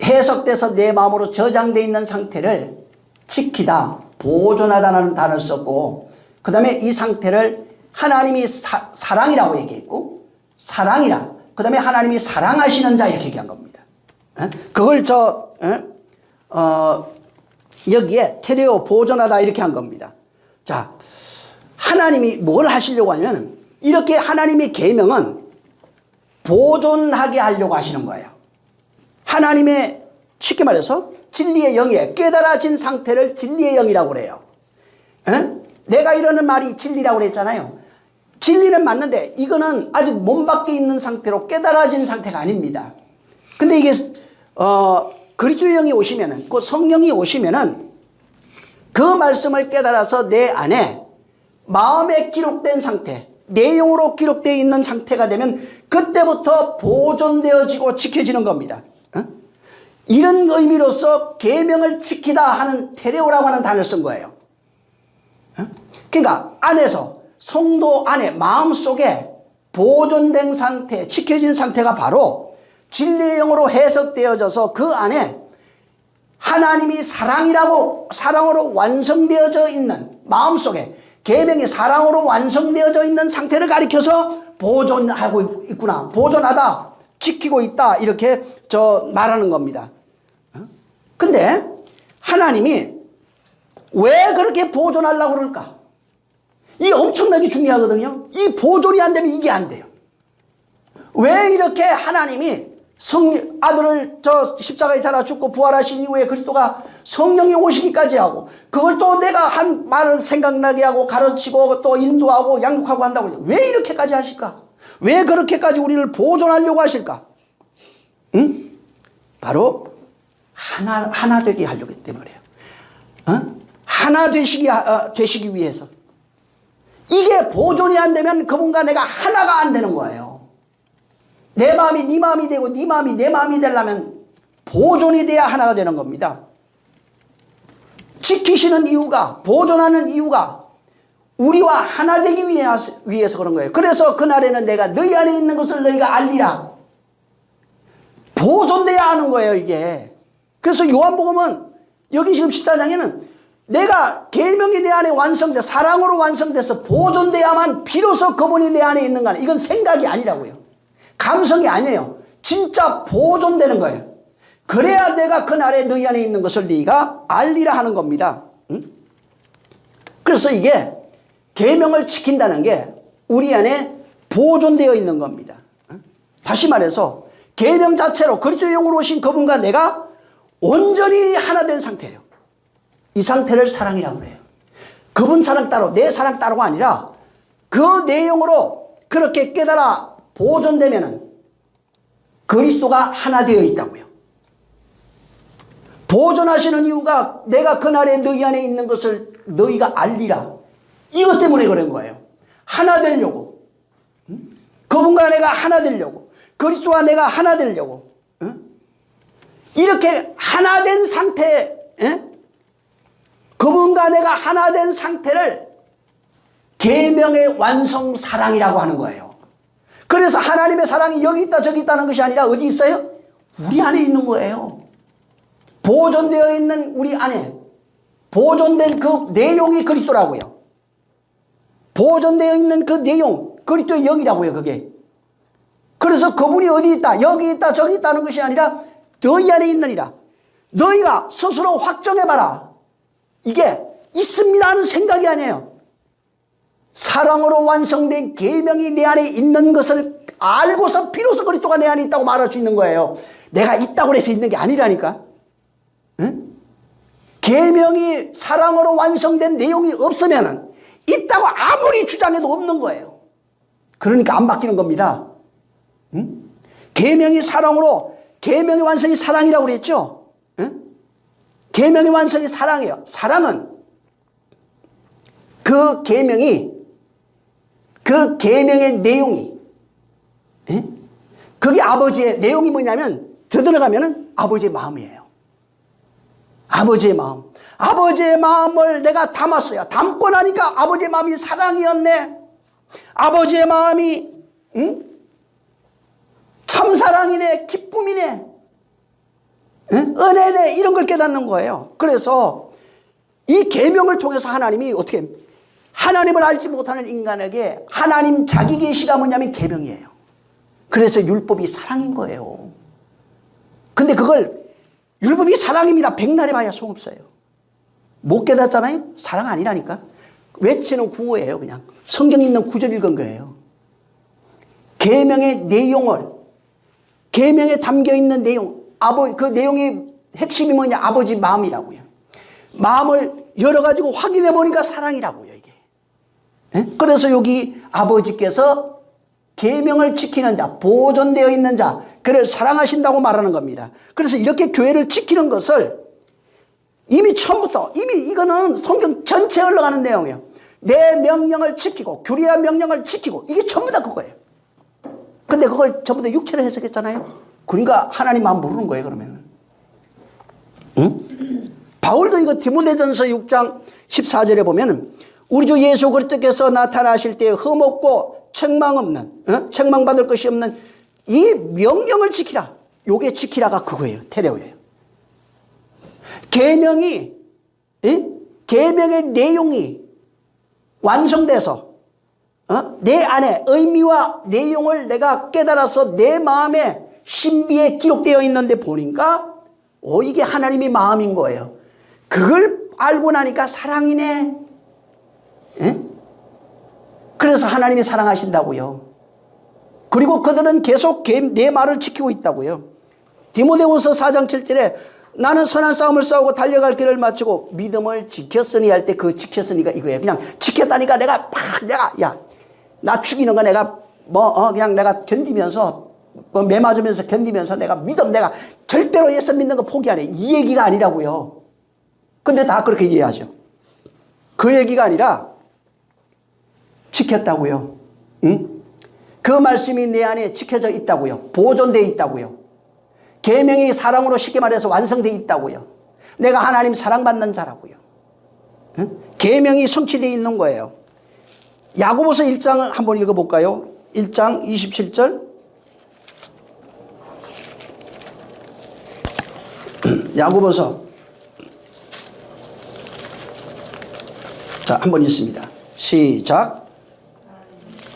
해석돼서 내 마음으로 저장되어 있는 상태를 지키다, 보존하다는 단어를 썼고, 그 다음에 이 상태를 하나님이 사랑이라고 얘기했고, 사랑이라, 그 다음에 하나님이 사랑하시는 자 이렇게 얘기한 겁니다. 그걸 여기에 테레오 보존하다 이렇게 한 겁니다. 자, 하나님이 뭘 하시려고 하냐면 이렇게 하나님의 계명은 보존하게 하려고 하시는 거예요. 하나님의 쉽게 말해서 진리의 영에 깨달아진 상태를 진리의 영이라고 그래요. 내가 이러는 말이 진리라고 그랬잖아요. 진리는 맞는데 이거는 아직 몸 밖에 있는 상태로 깨달아진 상태가 아닙니다. 근데 이게 그리스도의 영이 오시면은, 그 성령이 오시면은 그 말씀을 깨달아서 내 안에 마음에 기록된 상태, 내용으로 기록되어 있는 상태가 되면 그때부터 보존되어지고 지켜지는 겁니다. 이런 의미로서 계명을 지키다 하는 테레오라고 하는 단어를 쓴 거예요. 그러니까 안에서 성도 안에 마음속에 보존된 상태, 지켜진 상태가 바로 진리의 영으로 해석되어져서 그 안에 하나님이 사랑으로 완성되어져 있는 마음속에 계명이 사랑으로 완성되어져 있는 상태를 가리켜서 보존하고 있구나, 보존하다, 지키고 있다 이렇게 말하는 겁니다. 근데 하나님이 왜 그렇게 보존하려고 그럴까? 이게 엄청나게 중요하거든요. 이 보존이 안 되면 이게 안 돼요. 왜 이렇게 하나님이 아들을 십자가에 달아 죽고 부활하신 이후에 그리스도가 성령이 오시기까지 하고 그걸 또 내가 한 말을 생각나게 하고 가르치고 또 인도하고 양육하고 한다고 왜 이렇게까지 하실까? 왜 그렇게까지 우리를 보존하려고 하실까? 바로 하나 되게 하려고 했기 때문에 그래요. 하나 되시기 위해서. 이게 보존이 안 되면 그분과 내가 하나가 안 되는 거예요. 내 마음이 네 마음이 되고 네 마음이 내 마음이 되려면 보존이 돼야 하나가 되는 겁니다. 지키시는 이유가, 보존하는 이유가 우리와 하나 되기 위해서 그런 거예요. 그래서 그날에는 내가 너희 안에 있는 것을 너희가 알리라. 보존돼야 하는 거예요, 이게. 그래서 요한복음은 여기 지금 14장에는 내가 계명이 내 안에 완성돼 사랑으로 완성돼서 보존돼야만 비로소 그분이 내 안에 있는 거야. 이건 생각이 아니라고요. 감성이 아니에요. 진짜 보존되는 거예요. 그래야 내가 그날에 너희 안에 있는 것을 네가 알리라 하는 겁니다. 그래서 이게 계명을 지킨다는 게 우리 안에 보존되어 있는 겁니다. 다시 말해서 계명 자체로 그리스도의 영으로 오신 그분과 내가 온전히 하나 된 상태예요. 이 상태를 사랑이라고 그래요. 그분 사랑 따로 내 사랑 따로가 아니라 그 내용으로 그렇게 깨달아 보존되면은 그리스도가 하나 되어 있다고요. 보존하시는 이유가 내가 그날에 너희 안에 있는 것을 너희가 알리라. 이것 때문에 그런 거예요. 하나 되려고. 그분과 내가 하나 되려고. 그리스도와 내가 하나 되려고. 이렇게 하나 된 상태, 그분과 내가 하나 된 상태를 계명의 완성 사랑이라고 하는 거예요. 그래서 하나님의 사랑이 여기 있다 저기 있다는 것이 아니라 어디 있어요? 우리 안에 있는 거예요. 보존되어 있는 우리 안에 보존된 그 내용이 그리스도라고요. 보존되어 있는 그 내용, 그리스도의 영이라고요, 그게. 그래서 그분이 어디 있다, 여기 있다, 저기 있다는 것이 아니라 너희 안에 있느니라. 너희가 스스로 확정해봐라. 이게 있습니다 하는 생각이 아니에요. 사랑으로 완성된 계명이 내 안에 있는 것을 알고서 비로소 그리스도가 내 안에 있다고 말할 수 있는 거예요. 내가 있다고 해서 있는 게 아니라니까. 계명이 사랑으로 완성된 내용이 없으면 있다고 아무리 주장해도 없는 거예요. 그러니까 안 바뀌는 겁니다. 응? 계명이 사랑으로, 계명의 완성이 사랑이라고 그랬죠. 응? 계명의 완성이 사랑이에요. 사랑은 그 계명이, 그 계명의 내용이, 응? 그게 아버지의 내용이 뭐냐면 더 들어가면은 아버지의 마음이에요. 아버지의 마음. 아버지의 마음을 내가 담았어요. 담고 나니까 아버지의 마음이 사랑이었네. 아버지의 마음이 참사랑이네, 기쁨이네, 은혜네, 이런 걸 깨닫는 거예요. 그래서 이 계명을 통해서 하나님이 어떻게, 하나님을 알지 못하는 인간에게 하나님 자기 계시가 뭐냐면 계명이에요. 그래서 율법이 사랑인 거예요. 근데 그걸, 율법이 사랑입니다. 백날 해봐야 소용없어요. 못 깨닫잖아요. 사랑 아니라니까. 외치는 구호예요. 그냥 성경에 있는 구절 읽은 거예요. 계명의 내용을, 계명에 담겨있는 내용, 그 내용의 핵심이 뭐냐, 아버지 마음이라고요. 마음을 열어가지고 확인해 보니까 사랑이라고요, 이게. 그래서 여기 아버지께서 계명을 지키는 자, 보존되어 있는 자, 그를 사랑하신다고 말하는 겁니다. 그래서 이렇게 교회를 지키는 것을 이미 처음부터, 이미 이거는 성경 전체에 흘러가는 내용이에요. 내 명령을 지키고, 규례와 명령을 지키고, 이게 전부 다 그거예요. 근데 그걸 전부 다 육체로 해석했잖아요. 그러니까 하나님 마음 모르는 거예요, 그러면. 응? 바울도 이거 디모데전서 6장 14절에 보면 우리 주 예수 그리스도께서 나타나실 때 흠없고 책망 없는, 책망받을 것이 없는 이 명령을 지키라. 요게 지키라가 그거예요. 테레오예요. 계명이, 계명의 내용이 완성돼서 내 안에 의미와 내용을 내가 깨달아서 내 마음에 신비에 기록되어 있는데 보니까 이게 하나님의 마음인 거예요. 그걸 알고 나니까 사랑이네. 그래서 하나님이 사랑하신다고요. 그리고 그들은 계속 내 말을 지키고 있다고요. 디모데후서 4장 7절에 나는 선한 싸움을 싸우고 달려갈 길을 마치고 믿음을 지켰으니 할 때 그 지켰으니가 이거예요. 그냥 지켰다니까 내가 나 죽이는 거 내가 그냥 내가 견디면서 매 맞으면서 견디면서 내가 믿음, 내가 절대로 예수 믿는 거 포기 안 해. 이 얘기가 아니라고요. 근데 다 그렇게 이해하죠. 그 얘기가 아니라 지켰다고요. 응? 그 말씀이 내 안에 지켜져 있다고요. 보존되어 있다고요. 계명이 사랑으로 쉽게 말해서 완성되어 있다고요. 내가 하나님 사랑받는 자라고요. 응? 계명이 성취되어 있는 거예요. 야고보서 1장을 한번 읽어볼까요? 1장 27절. 야고보서. 자, 한번 읽습니다. 시작.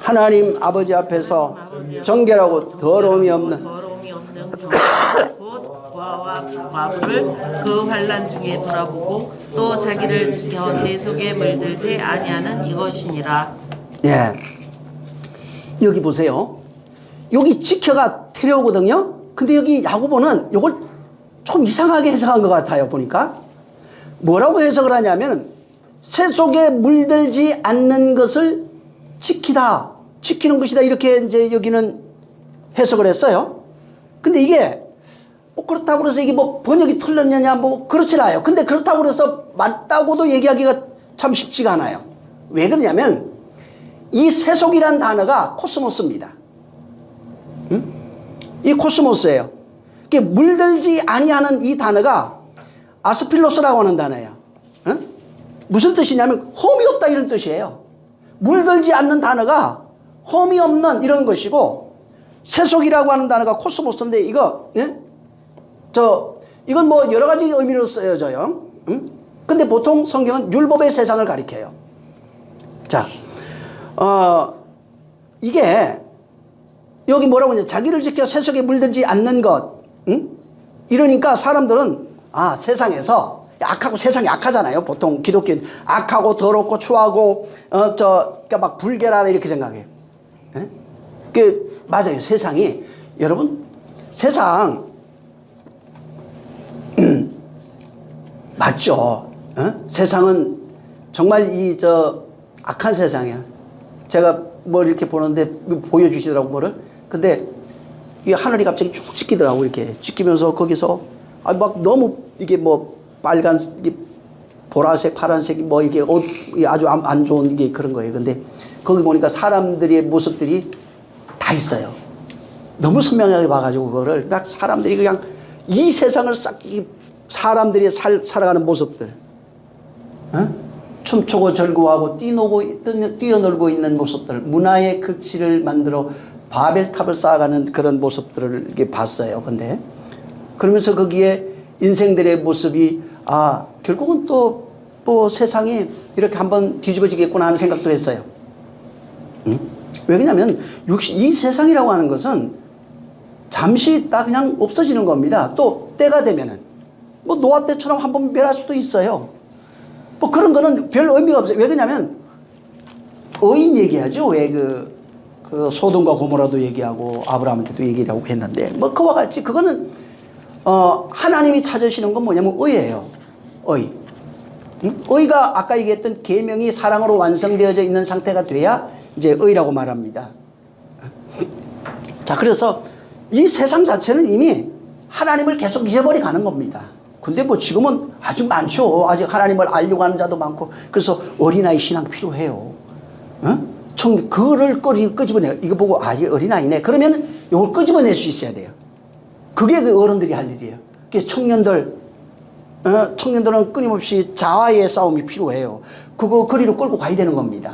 하나님 아버지 앞에서 정결하고 더러움이 없는 곧 고아와 과부를 그 환난 중에 돌아보고 또 자기를 지켜 내 속에 물들지 아니하는 이것이니라. 예, 여기 보세요. 여기 지켜가 테레오거든요. 근데 여기 야고보는 이걸 좀 이상하게 해석한 것 같아요. 보니까 뭐라고 해석을 하냐면 새 속에 물들지 않는 것을 지키다, 지키는 것이다, 이렇게 이제 여기는 해석을 했어요. 근데 이게 그렇다고 해서 이게 번역이 틀렸느냐 그렇지 않아요. 근데 그렇다고 해서 맞다고도 얘기하기가 참 쉽지가 않아요. 왜 그러냐면 이 세속이라는 단어가 코스모스입니다. 응? 이 코스모스예요. 이게 물들지 아니하는 이 단어가 아스필로스라고 하는 단어예요. 응? 무슨 뜻이냐면 험이 없다, 이런 뜻이에요. 물들지 않는 단어가 험이 없는 이런 것이고, 세속이라고 하는 단어가 코스모스인데 이거 이건 여러 가지 의미로 쓰여져요. 근데 보통 성경은 율법의 세상을 가리켜요. 자, 이게 여기 뭐라고 하냐, 자기를 지켜 세속에 물들지 않는 것. 이러니까 사람들은 세상에서 악하고, 세상이 악하잖아요. 보통 기독교인 악하고 더럽고 추하고 그러니까 막 불결하다 이렇게 생각해요. 맞아요. 세상이, 여러분, 세상 맞죠. 세상은 정말 악한 세상이야. 제가 뭘 이렇게 보는데 보여주시더라고 뭐를. 근데 이 하늘이 갑자기 쭉 찢기더라고. 이렇게 찢기면서 거기서 막 너무 이게 뭐 빨간 보라색 파란색 뭐 이게 옷 아주 안 좋은 게 그런 거예요. 근데 거기 보니까 사람들의 모습들이 다 있어요. 너무 선명하게 봐가지고 그거를 막 사람들이 그냥 이 세상을 싹 사람들이 살아가는 모습들, 춤추고 절구하고 뛰어놀고 있는 모습들, 문화의 극치를 만들어 바벨탑을 쌓아가는 그런 모습들을 이렇게 봤어요. 근데 그러면서 거기에 인생들의 모습이 결국은 또 세상이 이렇게 한번 뒤집어지겠구나 하는 생각도 했어요. 왜냐하면 이 세상이라고 하는 것은 잠시 있다 그냥 없어지는 겁니다. 또 때가 되면은 뭐 노아 때처럼 한번 멸할 수도 있어요. 뭐 그런 거는 별 의미가 없어요. 왜 그러냐면 의인 얘기하죠. 왜 그 소돔과 고모라도 얘기하고 아브라함한테도 얘기를 하고 했는데 뭐 그와 같이 그거는 하나님이 찾으시는 건 뭐냐면 의예요. 의. 의가 아까 얘기했던 계명이 사랑으로 완성되어져 있는 상태가 돼야 이제 의라고 말합니다. 자, 그래서 이 세상 자체는 이미 하나님을 계속 잊어버려 가는 겁니다. 근데 뭐 지금은 아주 많죠. 아직 하나님을 알려고 하는 자도 많고. 그래서 어린아이 신앙 필요해요. 그거를 끄집어내. 이거 보고 이게 어린아이네. 그러면 이걸 끄집어낼 수 있어야 돼요. 그게 그 어른들이 할 일이에요. 청년들은 끊임없이 자아의 싸움이 필요해요. 그거 거리로 끌고 가야 되는 겁니다.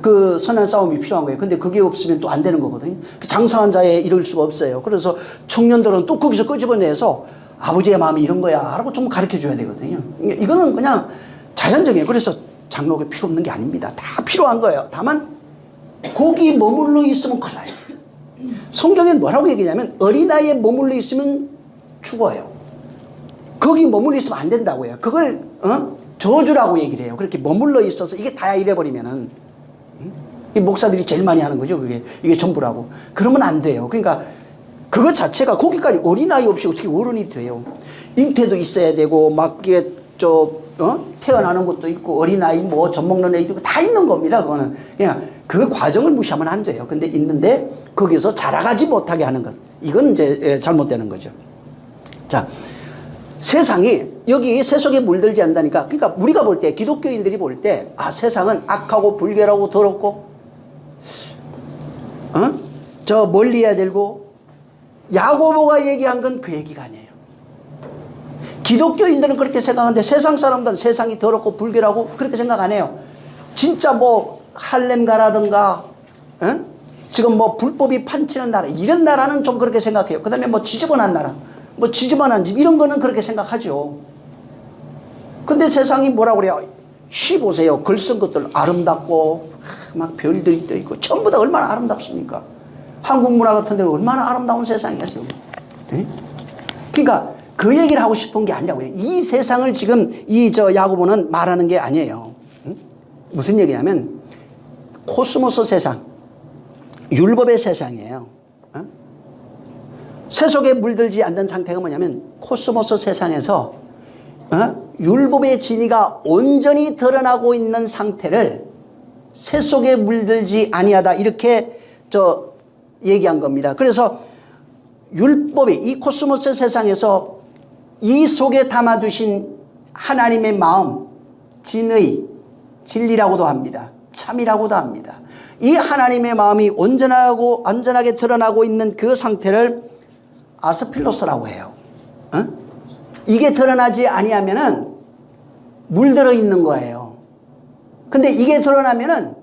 그 선한 싸움이 필요한 거예요. 근데 그게 없으면 또 안 되는 거거든요. 장성한 자에 이룰 수가 없어요. 그래서 청년들은 또 거기서 끄집어내서 아버지의 마음이 이런 거야 라고 좀 가르쳐 줘야 되거든요. 이거는 그냥 자연적이에요. 그래서 장로가 필요 없는 게 아닙니다. 다 필요한 거예요. 다만 거기 머물러 있으면 큰일 나요. 성경에는 뭐라고 얘기하냐면 어린아이에 머물러 있으면 죽어요. 거기 머물러 있으면 안 된다고요. 그걸 저주라고 얘기를 해요. 그렇게 머물러 있어서 이게 다야 이래버리면은 이 목사들이 제일 많이 하는 거죠. 이게 전부라고. 그러면 안 돼요. 그러니까 그것 자체가 거기까지 어린아이 없이 어떻게 어른이 돼요. 잉태도 있어야 되고 막 이게 태어나는 것도 있고 어린아이 뭐 젖 먹는 애도 있고 다 있는 겁니다. 그거는 그냥 그 과정을 무시하면 안 돼요. 근데 있는데 거기서 자라가지 못하게 하는 것. 이건 이제 잘못되는 거죠. 자, 세상이 여기 세속에 물들지 않는다니까. 그러니까 우리가 볼 때 기독교인들이 볼 때 세상은 악하고 불결하고 더럽고 저 멀리 해야 되고 야고보가 얘기한 건 그 얘기가 아니에요. 기독교인들은 그렇게 생각하는데 세상 사람들은 세상이 더럽고 불결하고 그렇게 생각 안 해요. 진짜 뭐 할렘가라든가 지금 뭐 불법이 판치는 나라 이런 나라는 좀 그렇게 생각해요. 그 다음에 뭐 지저분한 나라 뭐 지저분한 집 이런 거는 그렇게 생각하죠. 근데 세상이 뭐라고 그래요? 시 보세요. 글 쓴 것들 아름답고 막 별들이 떠 있고 전부 다 얼마나 아름답습니까? 한국 문화 같은 데는 얼마나 아름다운 세상이야 지금. 그러니까 그 얘기를 하고 싶은 게 아니라고요. 이 세상을 지금 야고보는 말하는 게 아니에요. 무슨 얘기냐면 코스모스 세상, 율법의 세상이에요. 세속에 물들지 않는 상태가 뭐냐면 코스모스 세상에서 율법의 진리가 온전히 드러나고 있는 상태를 세속에 물들지 아니하다 이렇게 얘기한 겁니다. 그래서 율법이 이 코스모스 세상에서 이 속에 담아두신 하나님의 마음, 진의, 진리라고도 합니다. 참이라고도 합니다. 이 하나님의 마음이 온전하게 드러나고 있는 그 상태를 아스필로스라고 해요. 이게 드러나지 아니하면은 물들어 있는 거예요. 근데 이게 드러나면은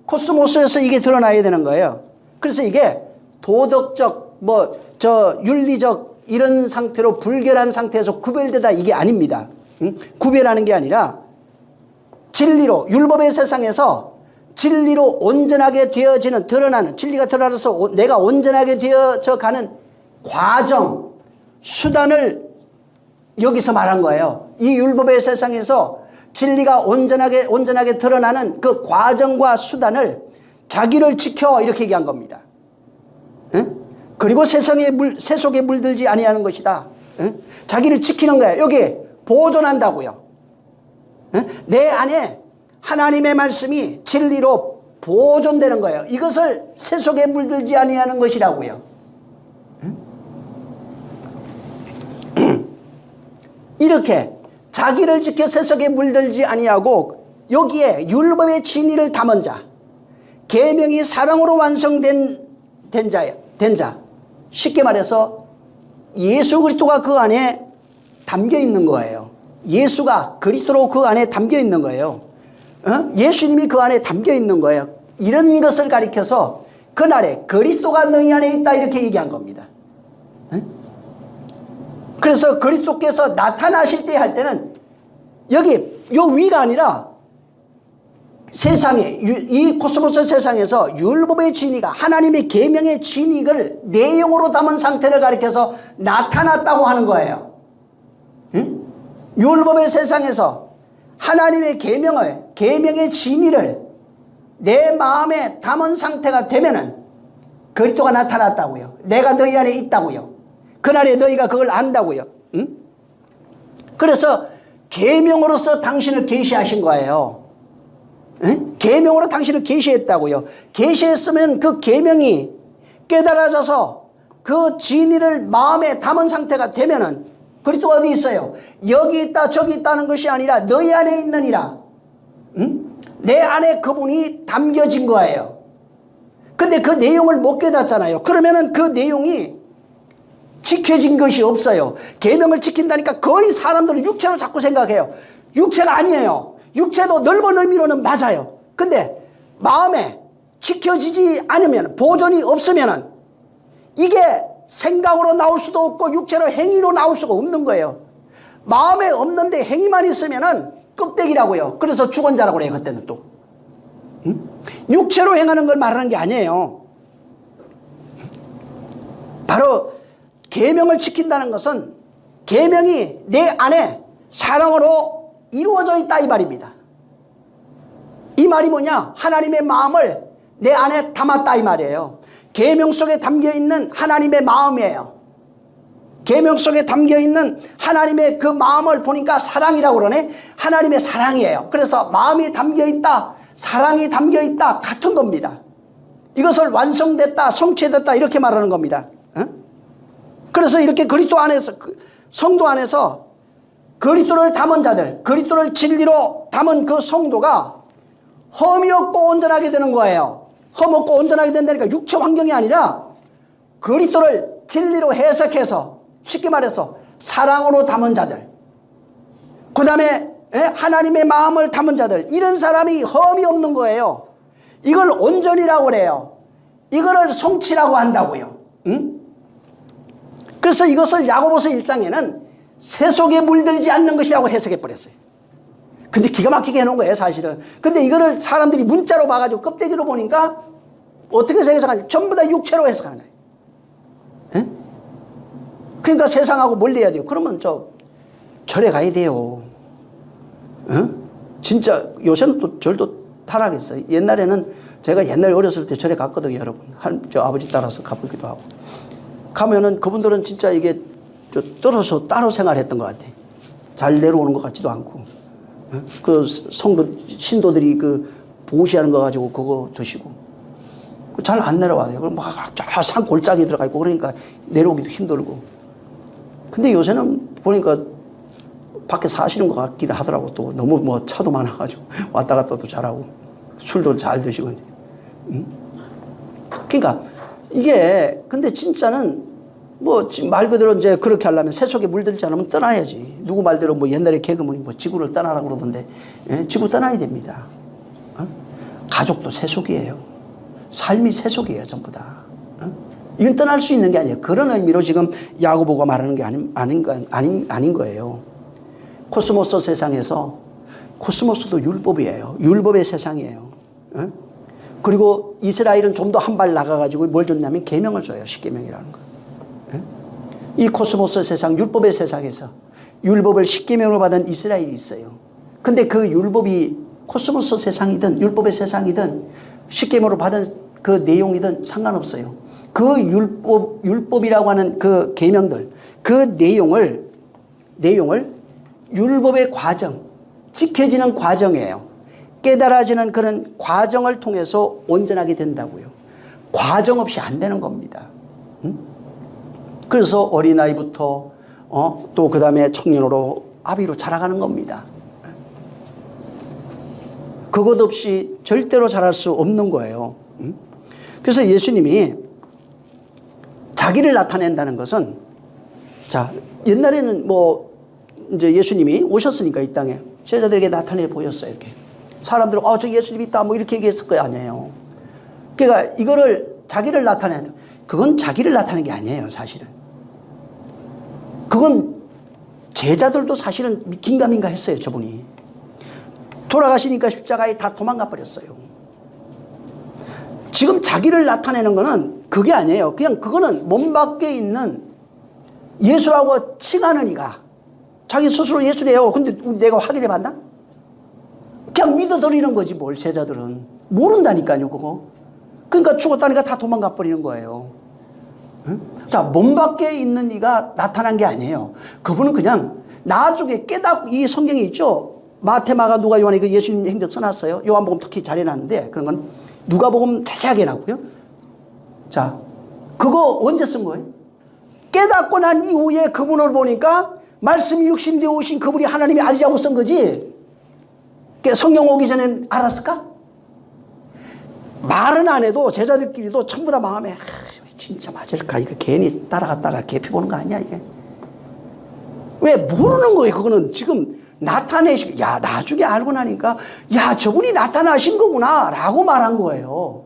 코스모스에서 이게 드러나야 되는 거예요. 그래서 이게 도덕적, 윤리적 이런 상태로 불결한 상태에서 구별되다 이게 아닙니다. 구별하는 게 아니라 진리로, 율법의 세상에서 진리로 온전하게 되어지는, 드러나는, 진리가 드러나서 내가 온전하게 되어져 가는 과정, 수단을 여기서 말한 거예요. 이 율법의 세상에서 진리가 온전하게 드러나는 그 과정과 수단을 자기를 지켜 이렇게 얘기한 겁니다. 그리고 세속에 물들지 아니하는 것이다. 자기를 지키는 거예요. 여기 보존한다고요. 내 안에 하나님의 말씀이 진리로 보존되는 거예요. 이것을 세속에 물들지 아니하는 것이라고요. 이렇게 자기를 지켜 세속에 물들지 아니하고 여기에 율법의 진리를 담은 자, 계명이 사랑으로 완성된 자, 쉽게 말해서 예수 그리스도가 그 안에 담겨 있는 거예요. 예수가 그리스도로 그 안에 담겨 있는 거예요. 예수님이 그 안에 담겨 있는 거예요. 이런 것을 가리켜서 그날에 그리스도가 너희 안에 있다 이렇게 얘기한 겁니다. 그래서 그리스도께서 나타나실 때 할 때는 여기 요 위가 아니라 세상에 이 코스모스 세상에서 율법의 진리가 하나님의 계명의 진리를 내용으로 담은 상태를 가리켜서 나타났다고 하는 거예요. 율법의 세상에서 하나님의 계명의 진리를 내 마음에 담은 상태가 되면은 그리스도가 나타났다고요. 내가 너희 안에 있다고요. 그날에 너희가 그걸 안다고요. 그래서 계명으로서 당신을 계시하신 거예요. 계명으로 당신을 계시했다고요. 계시했으면 그 계명이 깨달아져서 그 진리를 마음에 담은 상태가 되면은 그리스도가 어디 있어요? 여기 있다 저기 있다는 것이 아니라 너희 안에 있느니라. 내 안에 그분이 담겨진 거예요. 근데 그 내용을 못 깨닫잖아요. 그러면은 그 내용이 지켜진 것이 없어요. 계명을 지킨다니까 거의 사람들은 육체로 자꾸 생각해요. 육체가 아니에요. 육체도 넓은 의미로는 맞아요. 근데 마음에 지켜지지 않으면, 보존이 없으면 이게 생각으로 나올 수도 없고 육체로 행위로 나올 수가 없는 거예요. 마음에 없는데 행위만 있으면 껍데기라고요. 그래서 죽은 자라고 그래요. 그때는 또 육체로 행하는 걸 말하는 게 아니에요. 바로 계명을 지킨다는 것은 계명이 내 안에 사랑으로 이루어져 있다 이 말입니다. 이 말이 뭐냐? 하나님의 마음을 내 안에 담았다 이 말이에요. 계명 속에 담겨있는 하나님의 마음이에요. 계명 속에 담겨있는 하나님의 그 마음을 보니까 사랑이라고 그러네. 하나님의 사랑이에요. 그래서 마음이 담겨있다, 사랑이 담겨있다 같은 겁니다. 이것을 완성됐다, 성취됐다 이렇게 말하는 겁니다. 그래서 이렇게 그리스도 안에서, 성도 안에서 그리스도를 담은 자들, 그리스도를 진리로 담은 그 성도가 험이 없고 온전하게 되는 거예요. 험 없고 온전하게 된다니까 육체 환경이 아니라 그리스도를 진리로 해석해서 쉽게 말해서 사랑으로 담은 자들, 그 다음에 하나님의 마음을 담은 자들, 이런 사람이 험이 없는 거예요. 이걸 온전이라고 그래요. 이거를 성취라고 한다고요. 그래서 이것을 야고보서 1장에는 세속에 물들지 않는 것이라고 해석해 버렸어요. 근데 기가 막히게 해놓은 거예요 사실은. 근데 이거를 사람들이 문자로 봐가지고 껍데기로 보니까 어떻게 해석하냐, 전부 다 육체로 해석하는 거예요. 그러니까 세상하고 멀리해야 돼요. 그러면 절에 가야 돼요. 진짜 요새는 또 절도 타락했어요. 옛날에는 제가 옛날에 어렸을 때 절에 갔거든요 여러분. 아버지 따라서 가보기도 하고. 가면은 그분들은 진짜 이게 떨어서 따로 생활했던 것 같아. 잘 내려오는 것 같지도 않고. 그 신도들이 그 보시하는 거 가지고 그거 드시고. 잘 안 내려와요. 그럼 막 산 골짜기 들어가 있고 그러니까 내려오기도 힘들고. 근데 요새는 보니까 밖에 사시는 것 같기도 하더라고. 또 너무 뭐 차도 많아가지고 왔다 갔다도 잘하고 술도 잘 드시고. 그러니까 이게 근데 진짜는 뭐 말 그대로 이제 그렇게 하려면 세속에 물들지 않으면 떠나야지. 누구 말대로 뭐 옛날에 개그맨이 뭐 지구를 떠나라고 그러던데, 지구 떠나야 됩니다. 가족도 세속이에요. 삶이 세속이에요 전부 다. 이건 떠날 수 있는 게 아니에요. 그런 의미로 지금 야고보가 말하는 게 아닌 거예요. 코스모스 세상에서 코스모스도 율법이에요. 율법의 세상이에요. 그리고 이스라엘은 좀 더 한 발 나가가지고 뭘 줬냐면 계명을 줘요. 십계명이라는 거. 이 코스모스 세상, 율법의 세상에서 율법을 십계명으로 받은 이스라엘이 있어요. 근데 그 율법이 코스모스 세상이든 율법의 세상이든 십계명으로 받은 그 내용이든 상관없어요. 그 율법이라고 하는 그 계명들, 그 내용을 율법의 과정, 지켜지는 과정이에요. 깨달아지는 그런 과정을 통해서 온전하게 된다고요. 과정 없이 안 되는 겁니다. 그래서 어린아이부터 또 그 다음에 청년으로 아비로 자라가는 겁니다. 그것 없이 절대로 자랄 수 없는 거예요. 그래서 예수님이 자기를 나타낸다는 것은, 자, 옛날에는 뭐 이제 예수님이 오셨으니까 이 땅에 제자들에게 나타내 보였어요. 이렇게 사람들은 저 예수님 있다 뭐 이렇게 얘기했을 거 아니에요. 그러니까 이거를 자기를 나타낸다. 그건 자기를 나타내는 게 아니에요, 사실은. 그건 제자들도 사실은 긴가민가 했어요, 저분이. 돌아가시니까 십자가에 다 도망가 버렸어요. 지금 자기를 나타내는 거는 그게 아니에요. 그냥 그거는 몸 밖에 있는 예수라고 칭하는 이가 자기 스스로 예수래요. 근데 내가 확인해 봤나? 그냥 믿어드리는 거지 뭘. 제자들은 모른다니까요, 그거. 그러니까 죽었다니까 다 도망가 버리는 거예요. 응? 자, 몸 밖에 있는 이가 나타난 게 아니에요. 그분은 그냥 나중에 깨닫고, 이 성경에 있죠. 마태, 마가, 누가, 요한이 그 예수님 행적 써놨어요. 요한복음 특히 잘 해놨는데 그런 건 누가복음 자세하게 해놨고요. 자, 그거 언제 쓴 거예요? 깨닫고 난 이후에 그분을 보니까 말씀이 육신되어 오신 그분이 하나님의 아들이라고 쓴 거지. 성경 오기 전엔 알았을까? 말은 안 해도 제자들끼리도 전부 다 마음에 진짜 맞을까? 이거 괜히 따라갔다가 개피 보는 거 아니야 이게? 왜 모르는 거예요? 그거는 지금 나타내시고, 야, 나중에 알고 나니까 야, 저분이 나타나신 거구나 라고 말한 거예요.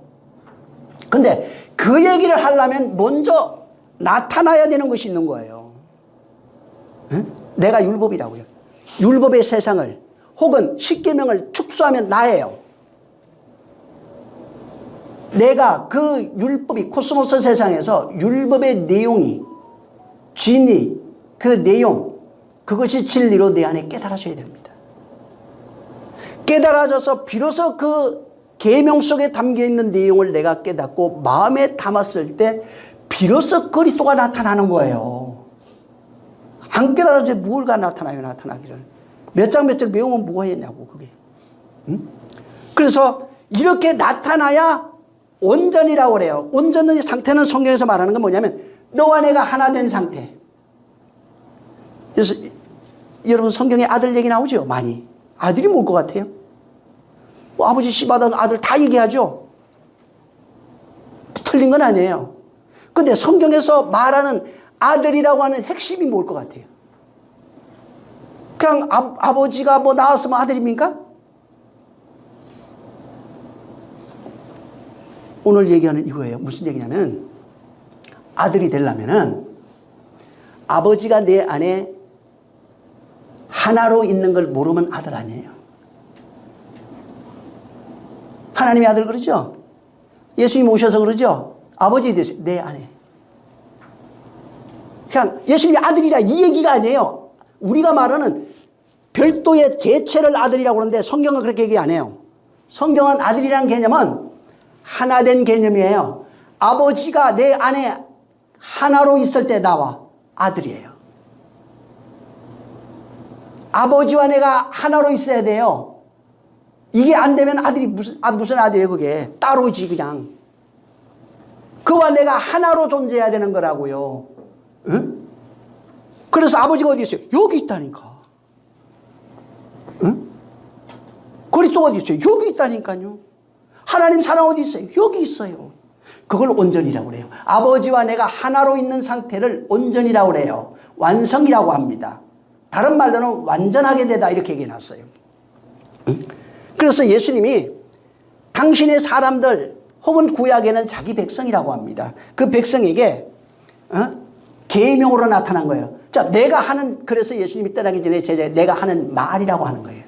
근데 그 얘기를 하려면 먼저 나타나야 되는 것이 있는 거예요. 응? 내가 율법이라고요. 율법의 세상을 혹은 십계명을 축소하면 나예요. 내가 그 율법이 코스모스 세상에서 율법의 내용이, 진리, 그 내용, 그것이 진리로 내 안에 깨달아져야 됩니다. 깨달아져서 비로소 그 계명 속에 담겨있는 내용을 내가 깨닫고 마음에 담았을 때 비로소 그리스도가 나타나는 거예요. 안 깨달아져 뭐가 나타나요? 나타나기를 몇 장 몇 절 외우면 뭐가 했냐고 그게. 응? 그래서 이렇게 나타나야 온전이라고 그래요. 온전의 상태는 성경에서 말하는 건 뭐냐면 너와 내가 하나 된 상태. 그래서 여러분 성경에 아들 얘기 나오죠? 많이. 아들이 뭘 것 같아요? 뭐 아버지 씨바던 아들 다 얘기하죠? 틀린 건 아니에요. 근데 성경에서 말하는 아들이라고 하는 핵심이 뭘 것 같아요? 그냥 아버지가 뭐 낳았으면 아들입니까? 오늘 얘기하는 이거예요. 무슨 얘기냐면 아들이 되려면은 아버지가 내 안에 하나로 있는 걸 모르면 아들 아니에요. 하나님의 아들 그러죠? 예수님 오셔서 그러죠? 아버지 되세요. 내 안에. 그냥 예수님이 아들이라 이 얘기가 아니에요. 우리가 말하는 별도의 개체를 아들이라고 하는데 성경은 그렇게 얘기 안 해요. 성경은 아들이라는 개념은 하나 된 개념이에요. 아버지가 내 안에 하나로 있을 때 나와 아들이에요. 아버지와 내가 하나로 있어야 돼요. 이게 안 되면 아들이 무슨 아들이에요 그게. 따로지 그냥. 그와 내가 하나로 존재해야 되는 거라고요. 응? 그래서 아버지가 어디 있어요? 여기 있다니까. 응? 그리스도 어디 있어요? 여기 있다니까요. 하나님 사랑 어디 있어요? 여기 있어요. 그걸 온전이라고 그래요. 아버지와 내가 하나로 있는 상태를 온전이라고 그래요. 완성이라고 합니다. 다른 말로는 완전하게 되다 이렇게 얘기해놨어요. 그래서 예수님이 당신의 사람들 혹은 구약에는 자기 백성이라고 합니다. 그 백성에게 계명으로 나타난 거예요. 자, 내가 하는, 그래서 예수님이 떠나기 전에 제자에 내가 하는 말이라고 하는 거예요.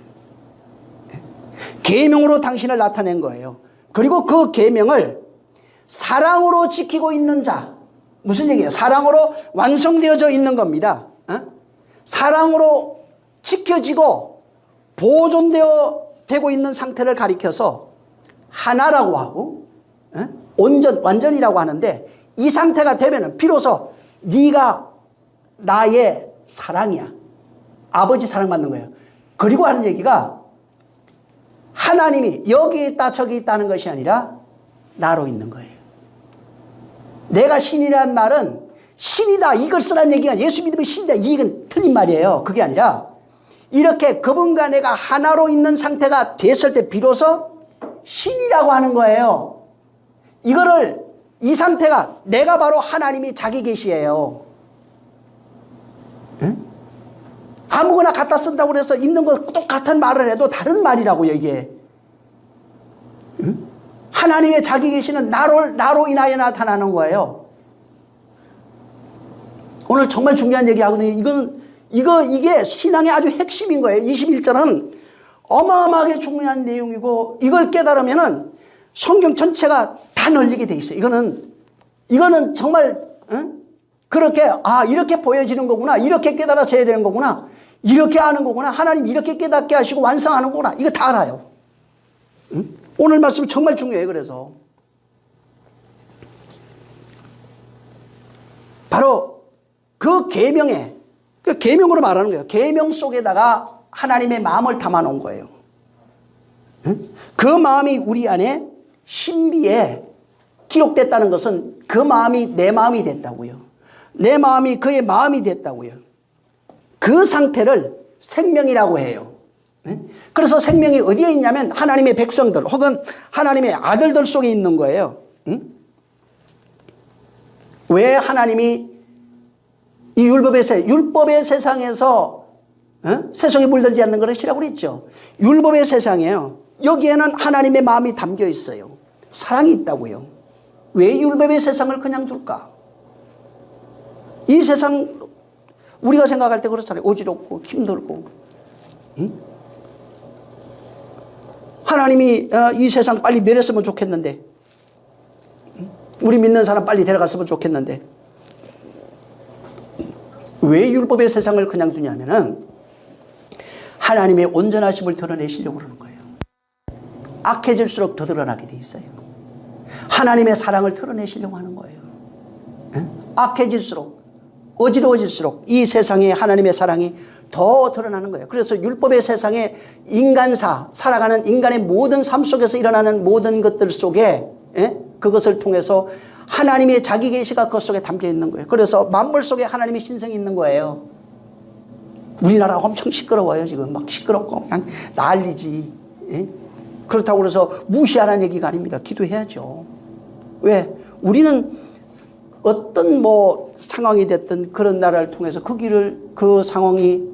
계명으로 당신을 나타낸 거예요. 그리고 그 계명을 사랑으로 지키고 있는 자. 무슨 얘기예요? 사랑으로 완성되어져 있는 겁니다. 사랑으로 지켜지고 보존되고 있는 상태를 가리켜서 하나라고 하고 완전이라고 하는데 이 상태가 되면은 비로소 네가 나의 사랑이야. 아버지 사랑받는 거예요. 그리고 하는 얘기가 하나님이 여기 있다 저기 있다는 것이 아니라 나로 있는 거예요. 내가 신이라는 말은 신이다 이걸 쓰라는 얘기가 예수 믿으면 신이다 이건 틀린 말이에요. 그게 아니라 이렇게 그분과 내가 하나로 있는 상태가 됐을 때 비로소 신이라고 하는 거예요. 이거를 이 상태가 내가 바로 하나님이 자기 계시예요. 응? 아무거나 갖다 쓴다고 해서 있는 거 똑같은 말을 해도 다른 말이라고요 이게. 응? 하나님의 자기 계시는 나로 인하여 나타나는 거예요. 오늘 정말 중요한 얘기 하거든요. 이게 신앙의 아주 핵심인 거예요. 21절은 어마어마하게 중요한 내용이고 이걸 깨달으면은 성경 전체가 다 널리게 돼 있어요. 이거는 정말 그렇게 이렇게 보여지는 거구나. 이렇게 깨달아져야 되는 거구나. 이렇게 하는 거구나. 하나님 이렇게 깨닫게 하시고 완성하는 거구나. 이거 다 알아요. 오늘 말씀 정말 중요해요. 그래서 바로 그 계명에 그 계명으로 말하는 거예요. 계명 속에다가 하나님의 마음을 담아 놓은 거예요. 그 마음이 우리 안에 신비에 기록됐다는 것은 그 마음이 내 마음이 됐다고요. 내 마음이 그의 마음이 됐다고요. 그 상태를 생명이라고 해요. 그래서 생명이 어디에 있냐면 하나님의 백성들 혹은 하나님의 아들들 속에 있는 거예요. 왜 하나님이 이 율법의 세상에서 세상에 물들지 않는 것이라고 그랬죠. 율법의 세상이에요. 여기에는 하나님의 마음이 담겨 있어요. 사랑이 있다고요. 왜 율법의 세상을 그냥 둘까? 이 세상 우리가 생각할 때 그렇잖아요. 어지럽고 힘들고. 하나님이 이 세상 빨리 멸했으면 좋겠는데 우리 믿는 사람 빨리 데려갔으면 좋겠는데 왜 율법의 세상을 그냥 두냐면은 하나님의 온전하심을 드러내시려고 그러는 거예요. 악해질수록 더 드러나게 돼 있어요. 하나님의 사랑을 드러내시려고 하는 거예요. 악해질수록 어지러워질수록 이 세상에 하나님의 사랑이 더 드러나는 거예요. 그래서 율법의 세상에 인간사, 살아가는 인간의 모든 삶 속에서 일어나는 모든 것들 속에 그것을 통해서 하나님의 자기 계시가 그 속에 담겨 있는 거예요. 그래서 만물 속에 하나님의 신성이 있는 거예요. 우리나라가 엄청 시끄러워요. 지금 막 시끄럽고 그냥 난리지. 그렇다고 해서 무시하라는 얘기가 아닙니다. 기도해야죠. 왜? 우리는 어떤 상황이 됐든 그런 나라를 통해서 그 상황이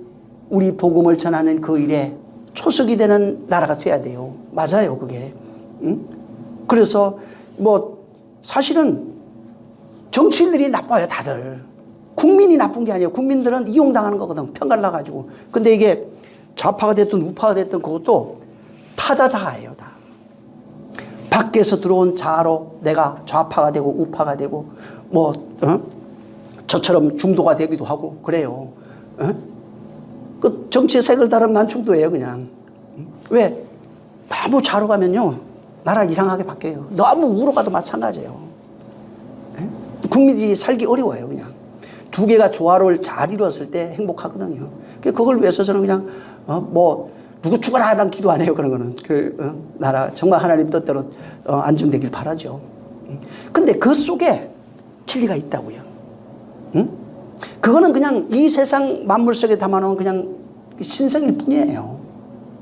우리 복음을 전하는 그 일에 초석이 되는 나라가 돼야 돼요. 맞아요, 그게. 그래서 사실은 정치인들이 나빠요, 다들. 국민이 나쁜 게 아니에요. 국민들은 이용당하는 거거든, 편갈라가지고. 근데 이게 좌파가 됐든 우파가 됐든 그것도 타자 자아예요, 다. 밖에서 들어온 자아로 내가 좌파가 되고 우파가 되고 저처럼 중도가 되기도 하고 그래요. 그 정치의 색을 다른 난중도예요, 그냥. 왜? 너무 좌로 가면요, 나라 이상하게 바뀌어요. 너무 우로 가도 마찬가지예요. 국민이 살기 어려워요, 그냥. 두 개가 조화를 잘 이루었을 때 행복하거든요. 그걸 위해서 저는 그냥 누구 죽어라 난 기도 안 해요. 그런 거는 나라 정말 하나님 뜻대로 안정되길 바라죠. 근데 그 속에 진리가 있다고요. 그거는 그냥 이 세상 만물 속에 담아놓은 그냥 신성일 뿐이에요.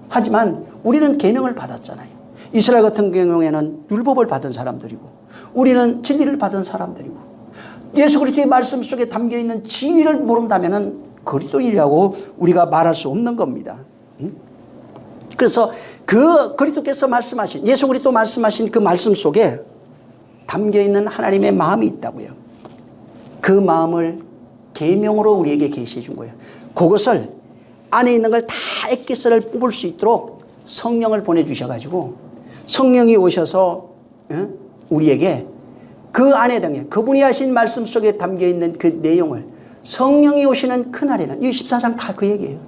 하지만 우리는 계명을 받았잖아요. 이스라엘 같은 경우에는 율법을 받은 사람들이고 우리는 진리를 받은 사람들이고 예수 그리스도의 말씀 속에 담겨있는 진리를 모른다면 그리스도인이라고 우리가 말할 수 없는 겁니다. 그래서 그 그리스도께서 말씀하신 예수 그리스도 말씀하신 그 말씀 속에 담겨있는 하나님의 마음이 있다고요. 그 마음을 계명으로 우리에게 계시해 준 거예요. 그것을 안에 있는 걸 다 엑기스를 뽑을 수 있도록 성령을 보내주셔가지고 성령이 오셔서 우리에게 그 안에 담겨 그분이 하신 말씀 속에 담겨있는 그 내용을 성령이 오시는 그날에는 이 14장 다 그 얘기예요.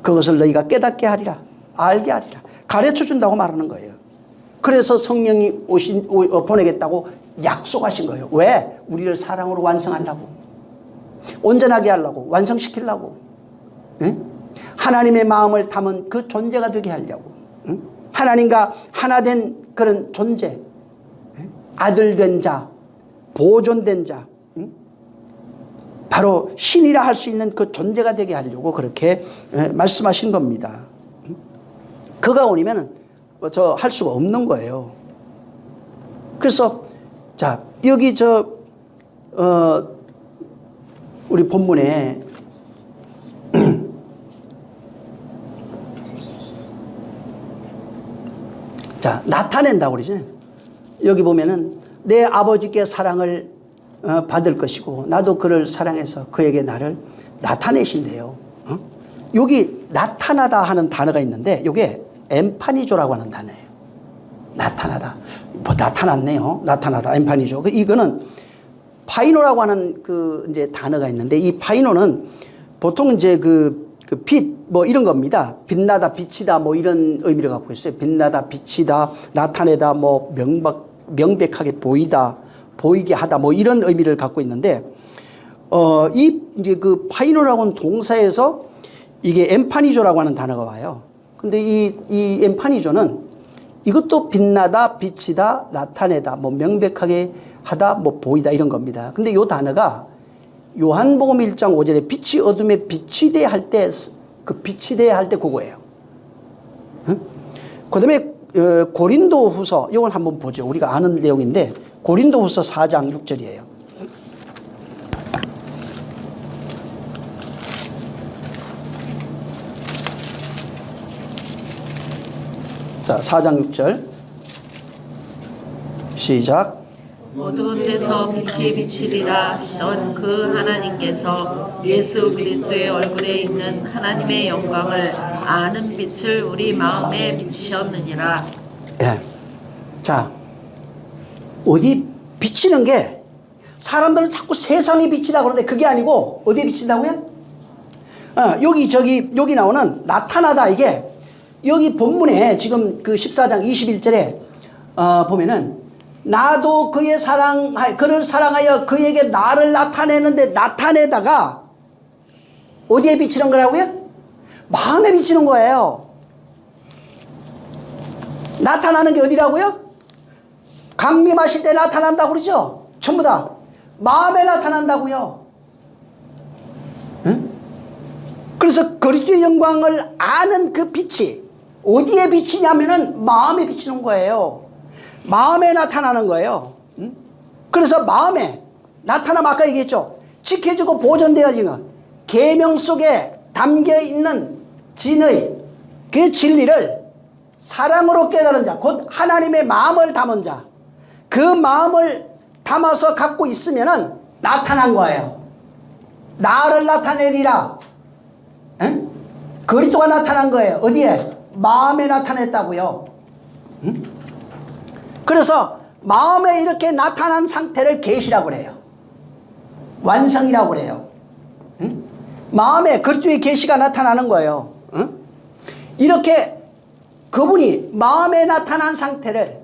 그것을 너희가 깨닫게 하리라, 알게 하리라, 가르쳐 준다고 말하는 거예요. 그래서 성령이 보내겠다고 약속하신 거예요. 왜? 우리를 사랑으로 완성하려고, 온전하게 하려고, 완성시키려고. 하나님의 마음을 담은 그 존재가 되게 하려고. 응? 하나님과 하나 된 그런 존재. 아들 된 자, 보존된 자. 응? 바로 신이라 할 수 있는 그 존재가 되게 하려고 그렇게 말씀하신 겁니다. 그가 오니면 저 할 수가 없는 거예요. 그래서 자 여기 우리 본문에 자 나타낸다고 그러죠. 여기 보면은 내 아버지께 사랑을 받을 것이고 나도 그를 사랑해서 그에게 나를 나타내신대요. 여기 나타나다 하는 단어가 있는데 이게 엠파니조라고 하는 단어예요. 나타나다. 뭐 나타났네요. 나타나다. 엠파니조. 이거는 파이노라고 하는 그 이제 단어가 있는데 이 파이노는 보통 이제 그 빛 뭐 이런 겁니다. 빛나다, 비치다 뭐 이런 의미를 갖고 있어요. 빛나다, 비치다, 나타내다, 뭐 명백하게 보이다, 보이게 하다 뭐 이런 의미를 갖고 있는데 이 이제 그 파이노라고 하는 동사에서 이게 엠파니조라고 하는 단어가 와요. 근데 이 엠파니조는 이것도 빛나다, 비치다, 나타내다, 뭐 명백하게 하다, 뭐 보이다 이런 겁니다. 근데 이 단어가 요한복음 1장 5절에 빛이 어둠에 빛이 되야 할 때 그 빛이 되야 할 때 그거예요. 응? 그다음에 고린도 후서 이건 한번 보죠. 우리가 아는 내용인데 고린도 후서 4장 6절이에요. 자, 4장 6절 시작. 어두운 데서 빛이 비치리라 하시던 그 하나님께서 예수 그리스도의 얼굴에 있는 하나님의 영광을 아는 빛을 우리 마음에 비추셨느니라. 예. 자, 어디 비치는 게 사람들은 자꾸 세상에 비치다 그러는데 그게 아니고 어디에 비친다고요? 여기 나오는 나타나다 이게 여기 본문에 지금 그 14장 21절에 보면은 나도 그를 사랑하여 그에게 나를 나타내는데 나타내다가 어디에 비치는 거라고요? 마음에 비치는 거예요. 나타나는 게 어디라고요? 강림하실 때 나타난다고 그러죠? 전부 다 마음에 나타난다고요. 응? 그래서 그리스도의 영광을 아는 그 빛이 어디에 비치냐면은 마음에 비치는 거예요. 마음에 나타나는 거예요. 응? 그래서 마음에 나타나면 아까 얘기했죠. 지켜주고 보존되어지는 계명 속에 담겨 있는 진의 그 진리를 사랑으로 깨달은 자, 곧 하나님의 마음을 담은 자, 그 마음을 담아서 갖고 있으면은 나타난 거예요. 나를 나타내리라. 응? 그리스도가 나타난 거예요. 어디에? 마음에 나타냈다고요. 응? 그래서 마음에 이렇게 나타난 상태를 계시라고 그래요. 완성이라고 그래요. 응? 마음에 그리스도의 계시가 나타나는 거예요. 응? 이렇게 그분이 마음에 나타난 상태를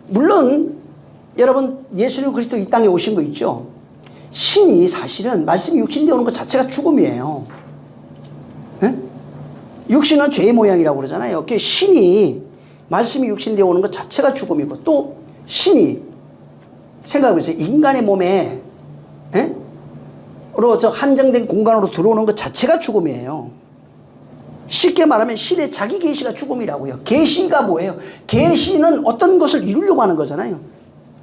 물론 여러분 예수님 그리스도 이 땅에 오신 거 있죠. 신이 사실은 말씀이 육신되어 오는 것 자체가 죽음이에요. 응? 육신은 죄의 모양이라고 그러잖아요. 신이 말씀이 육신되어 오는 것 자체가 죽음이고 또 신이 생각해보세요. 인간의 몸에 저 한정된 공간으로 들어오는 것 자체가 죽음이에요. 쉽게 말하면 신의 자기 계시가 죽음이라고요. 계시가 뭐예요? 계시는 어떤 것을 이루려고 하는 거잖아요.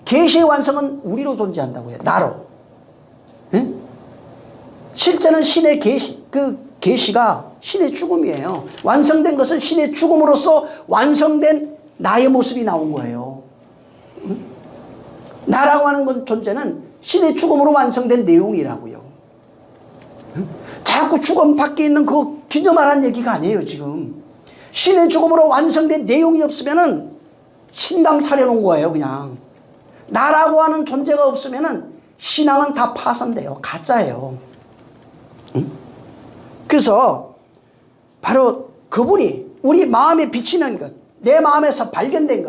계시의 완성은 우리로 존재한다고요. 나로. 실제는 신의 계시, 그 계시가 신의 죽음이에요. 완성된 것은 신의 죽음으로써 완성된 나의 모습이 나온 거예요. 나라고 하는 건 존재는 신의 죽음으로 완성된 내용이라고요. 자꾸 죽음 밖에 있는 그 기념하라는 얘기가 아니에요, 지금. 신의 죽음으로 완성된 내용이 없으면은 신당 차려놓은 거예요, 그냥. 나라고 하는 존재가 없으면은 신앙은 다 파산돼요. 가짜예요. 그래서 바로 그분이 우리 마음에 비치는 것, 내 마음에서 발견된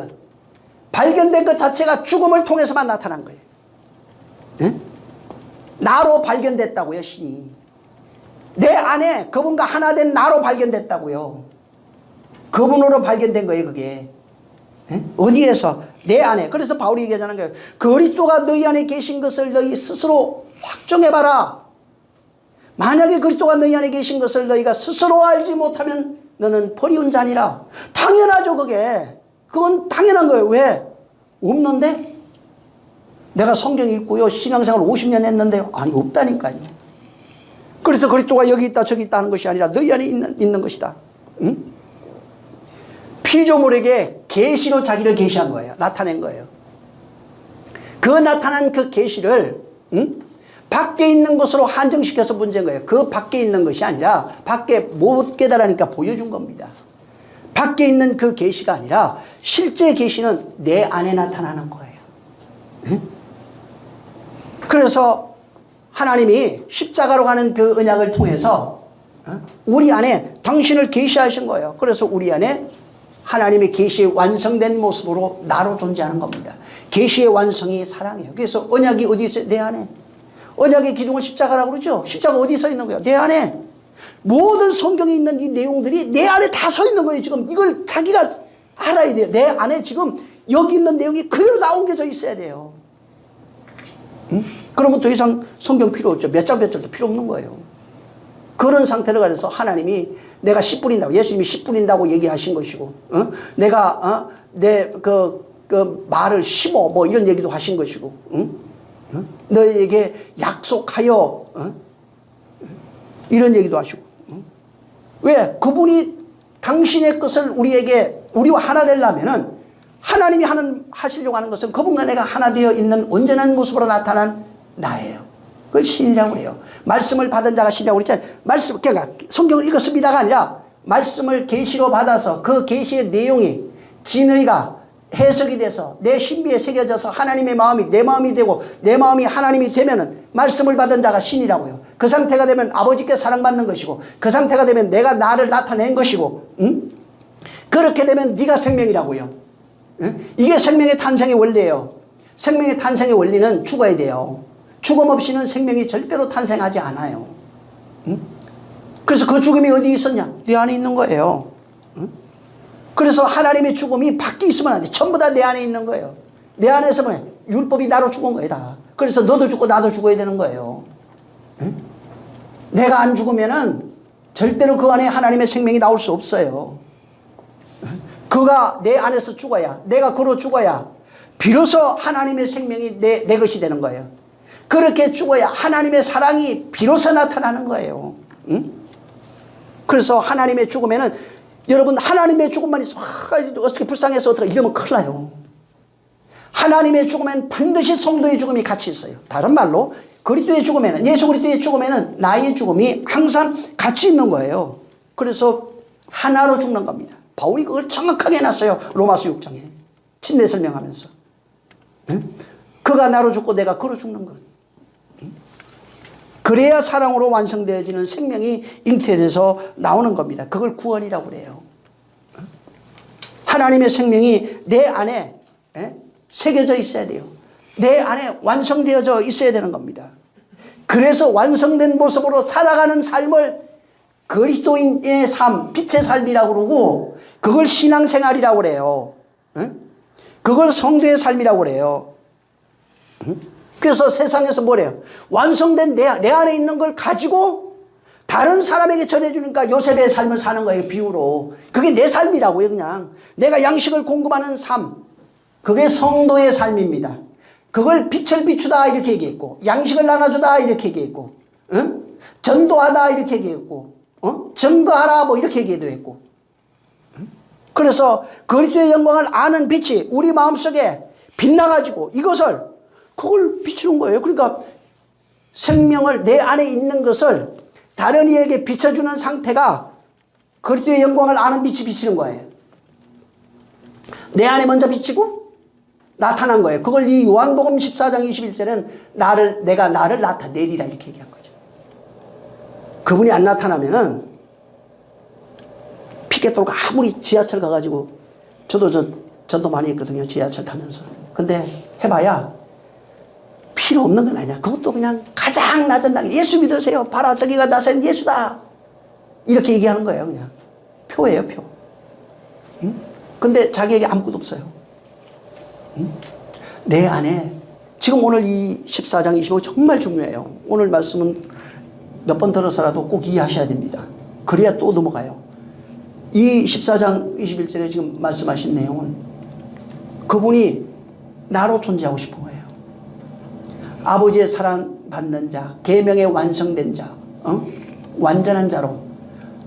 것 자체가 죽음을 통해서만 나타난 거예요. 응? 나로 발견됐다고요, 신이. 내 안에 그분과 하나 된 나로 발견됐다고요. 그분으로 발견된 거예요, 그게. 에? 어디에서? 내 안에. 그래서 바울이 얘기하자는 거예요. 그리스도가 너희 안에 계신 것을 너희 스스로 확정해봐라. 만약에 그리스도가 너희 안에 계신 것을 너희가 스스로 알지 못하면 너는 버리운 자니라. 당연하죠, 그게. 그건 당연한 거예요. 왜? 없는데? 내가 성경 읽고요, 신앙생활 50년 했는데, 아니, 없다니까요. 그래서 그리스도가 여기 있다, 저기 있다 하는 것이 아니라 너희 안에 있는 것이다. 응? 피조물에게 계시로 자기를 계시한 거예요. 나타낸 거예요. 그 나타난 그 계시를 밖에 있는 것으로 한정시켜서 문제인 거예요. 그 밖에 있는 것이 아니라 밖에 못 깨달으니까 보여준 겁니다. 밖에 있는 그 계시가 아니라 실제 계시는 내 안에 나타나는 거예요. 응? 그래서 하나님이 십자가로 가는 그 언약을 통해서 우리 안에 당신을 계시하신 거예요. 그래서 우리 안에 하나님의 계시의 완성된 모습으로 나로 존재하는 겁니다. 계시의 완성이 사랑이에요. 그래서 언약이 어디 있어요? 내 안에. 언약의 기둥을 십자가라고 그러죠. 십자가 어디 서 있는 거예요? 내 안에. 모든 성경에 있는 이 내용들이 내 안에 다 서 있는 거예요. 지금 이걸 자기가 알아야 돼요. 내 안에 지금 여기 있는 내용이 그대로 다 옮겨져 있어야 돼요. 응? 그러면 더 이상 성경 필요 없죠. 몇 장 몇 절도 필요 없는 거예요. 그런 상태를 가려서 하나님이 내가 씨 뿌린다고, 예수님이 씨 뿌린다고 얘기하신 것이고, 내가 내 그 말을 심어 뭐 이런 얘기도 하신 것이고, 너에게 약속하여 이런 얘기도 하시고. 왜? 그분이 당신의 것을 우리와 하나 되려면은 하나님이 하시려고 하는 것은 그분과 내가 하나 되어 있는 온전한 모습으로 나타난 나예요. 그걸 신이라고 그래요. 말씀을 받은 자가 신이라고 그랬잖아요. 그러니까 성경을 읽었습니다가 아니라 말씀을 계시로 받아서 그 계시의 내용이 진의가 해석이 돼서 내 신비에 새겨져서 하나님의 마음이 내 마음이 되고 내 마음이 하나님이 되면은 말씀을 받은 자가 신이라고요. 그 상태가 되면 아버지께 사랑받는 것이고 그 상태가 되면 내가 나를 나타낸 것이고, 그렇게 되면 네가 생명이라고요. 이게 생명의 탄생의 원리예요. 생명의 탄생의 원리는 죽어야 돼요. 죽음 없이는 생명이 절대로 탄생하지 않아요. 그래서 그 죽음이 어디 있었냐? 내 안에 있는 거예요. 그래서 하나님의 죽음이 밖에 있으면 안 돼. 전부 다 내 안에 있는 거예요. 내 안에서 뭐예요? 율법이 나로 죽은 거예요, 다. 그래서 너도 죽고 나도 죽어야 되는 거예요. 내가 안 죽으면은 절대로 그 안에 하나님의 생명이 나올 수 없어요. 그가 내 안에서 죽어야, 내가 그로 죽어야 비로소 하나님의 생명이 내 것이 되는 거예요. 그렇게 죽어야 하나님의 사랑이 비로소 나타나는 거예요. 그래서 하나님의 죽음에는, 여러분, 하나님의 죽음만 있으면 어떻게 불쌍해서 어떻게 이러면 큰일 나요. 하나님의 죽음에는 반드시 성도의 죽음이 같이 있어요. 다른 말로 그리스도의 죽음에는, 예수 그리스도의 죽음에는 나의 죽음이 항상 같이 있는 거예요. 그래서 하나로 죽는 겁니다. 바울이 그걸 정확하게 해놨어요. 로마서 6장에 침례 설명하면서. 그가 나로 죽고 내가 그로 죽는 것. 그래야 사랑으로 완성되어지는 생명이 잉태돼서 나오는 겁니다. 그걸 구원이라고 그래요. 하나님의 생명이 내 안에 새겨져 있어야 돼요. 내 안에 완성되어져 있어야 되는 겁니다. 그래서 완성된 모습으로 살아가는 삶을 그리스도인의 삶, 빛의 삶이라고 그러고, 그걸 신앙생활이라고 그래요. 그걸 성도의 삶이라고 그래요. 그래서 세상에서 뭐래요? 완성된 내 안에 있는 걸 가지고 다른 사람에게 전해주니까 요셉의 삶을 사는 거예요, 비유로. 그게 내 삶이라고요, 그냥. 내가 양식을 공급하는 삶. 그게 성도의 삶입니다. 그걸 빛을 비추다 이렇게 얘기했고, 양식을 나눠주다 이렇게 얘기했고, 전도하다 이렇게 얘기했고, 증거하라 뭐 이렇게 얘기도 했고. 그래서 그리스도의 영광을 아는 빛이 우리 마음속에 빛나가지고 이것을, 그걸 비추는 거예요. 그러니까 생명을, 내 안에 있는 것을 다른 이에게 비춰주는 상태가 그리스도의 영광을 아는 빛이 비치는 거예요. 내 안에 먼저 비치고 나타난 거예요. 그걸 이 요한복음 14장 21절은 내가 나를 나타내리라 이렇게 얘기한 거죠. 그분이 안 나타나면은 피켓도로가 아무리 지하철 가가지고, 저도 전도 많이 했거든요, 지하철 타면서. 근데 해봐야 필요 없는 건 아니야. 그것도 그냥 가장 낮은 단계. 예수 믿으세요. 봐라, 저기가 나선 예수다. 이렇게 얘기하는 거예요. 그냥 표예요, 표. 응? 근데 자기에게 아무것도 없어요. 응? 내 안에 지금 오늘 이 14장 25 정말 중요해요. 오늘 말씀은 몇 번 들어서라도 꼭 이해하셔야 됩니다. 그래야 또 넘어가요. 이 14장 21절에 지금 말씀하신 내용은 그분이 나로 존재하고 싶은 거예요. 아버지의 사랑받는 자, 계명에 완성된 자, 완전한 자로,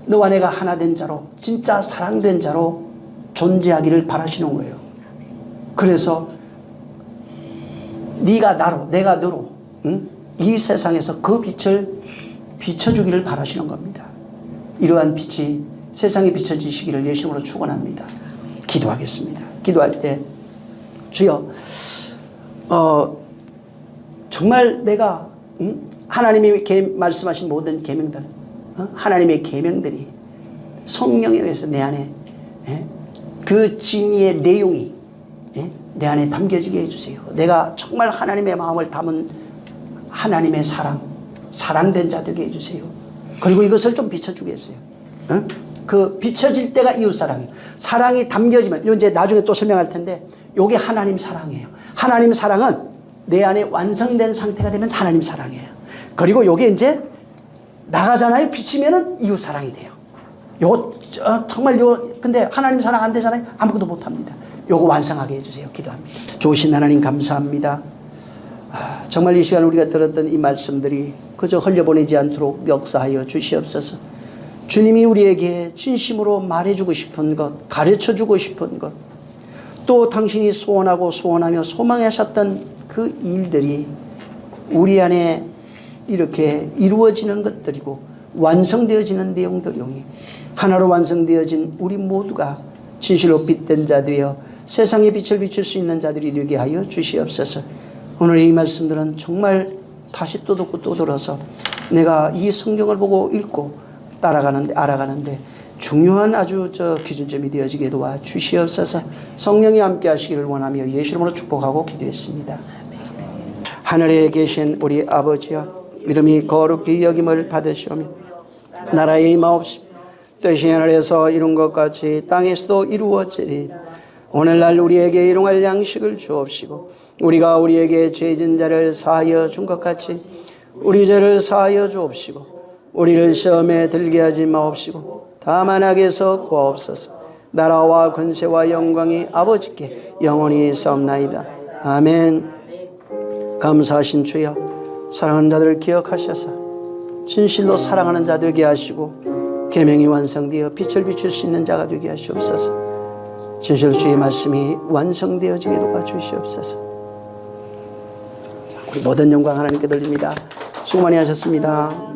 너와 내가 하나 된 자로, 진짜 사랑된 자로 존재하기를 바라시는 거예요. 그래서 네가 나로, 내가 너로, 이 세상에서 그 빛을 비춰주기를 바라시는 겁니다. 이러한 빛이 세상에 비춰지시기를 예수님으로 축원합니다. 기도하겠습니다. 기도할 때 주여, 정말 내가 하나님이 말씀하신 모든 계명들, 하나님의 계명들이 성령에 의해서 내 안에 그 진리의 내용이 내 안에 담겨지게 해주세요. 내가 정말 하나님의 마음을 담은 하나님의 사랑된 자 되게 해주세요. 그리고 이것을 좀 비춰주게 해주세요. 그 비춰질 때가 이웃사랑이에요. 사랑이 담겨지면, 이제 나중에 또 설명할 텐데, 이게 하나님 사랑이에요. 하나님 사랑은 내 안에 완성된 상태가 되면 하나님 사랑이에요. 그리고 이게 이제 나가잖아요. 비치면은 이웃사랑이 돼요. 요거 정말 근데 하나님 사랑 안 되잖아요. 아무것도 못합니다. 요거 완성하게 해주세요. 기도합니다. 좋으신 하나님 감사합니다. 정말 이 시간 우리가 들었던 이 말씀들이 그저 흘려보내지 않도록 역사하여 주시옵소서. 주님이 우리에게 진심으로 말해주고 싶은 것, 가르쳐주고 싶은 것, 또 당신이 소원하고 소원하며 소망하셨던 그 일들이 우리 안에 이렇게 이루어지는 것들이고 완성되어지는 내용들이오니 하나로 완성되어진 우리 모두가 진실로 빛된 자 되어 세상에 빛을 비출 수 있는 자들이 되게 하여 주시옵소서. 오늘 이 말씀들은 정말 다시 또 듣고 또 들어서 내가 이 성경을 보고 읽고 알아가는데 중요한 아주 기준점이 되어지게 도와 주시옵소서. 성령이 함께 하시기를 원하며 예수 이름으로 축복하고 기도했습니다. 하늘에 계신 우리 아버지여, 이름이 거룩히 여김을 받으시오며 나라의 임하옵시며 뜻이 하늘에서 이룬 것 같이 땅에서도 이루어지리. 오늘날 우리에게 일용할 양식을 주옵시고 우리가 우리에게 죄진 자를 사하여 준 것 같이 우리 죄를 사하여 주옵시고 우리를 시험에 들게 하지 마옵시고 다만 악에서 구하옵소서. 나라와 권세와 영광이 아버지께 영원히 있사옵나이다. 아멘. 감사하신 주여, 사랑하는 자들을 기억하셔서 진실로 사랑하는 자 되게 하시고 계명이 완성되어 빛을 비출 수 있는 자가 되게 하시옵소서. 진실로 주의 말씀이 완성되어지게 도와주시옵소서. 우리 모든 영광 하나님께 돌립니다. 수고 많이 하셨습니다.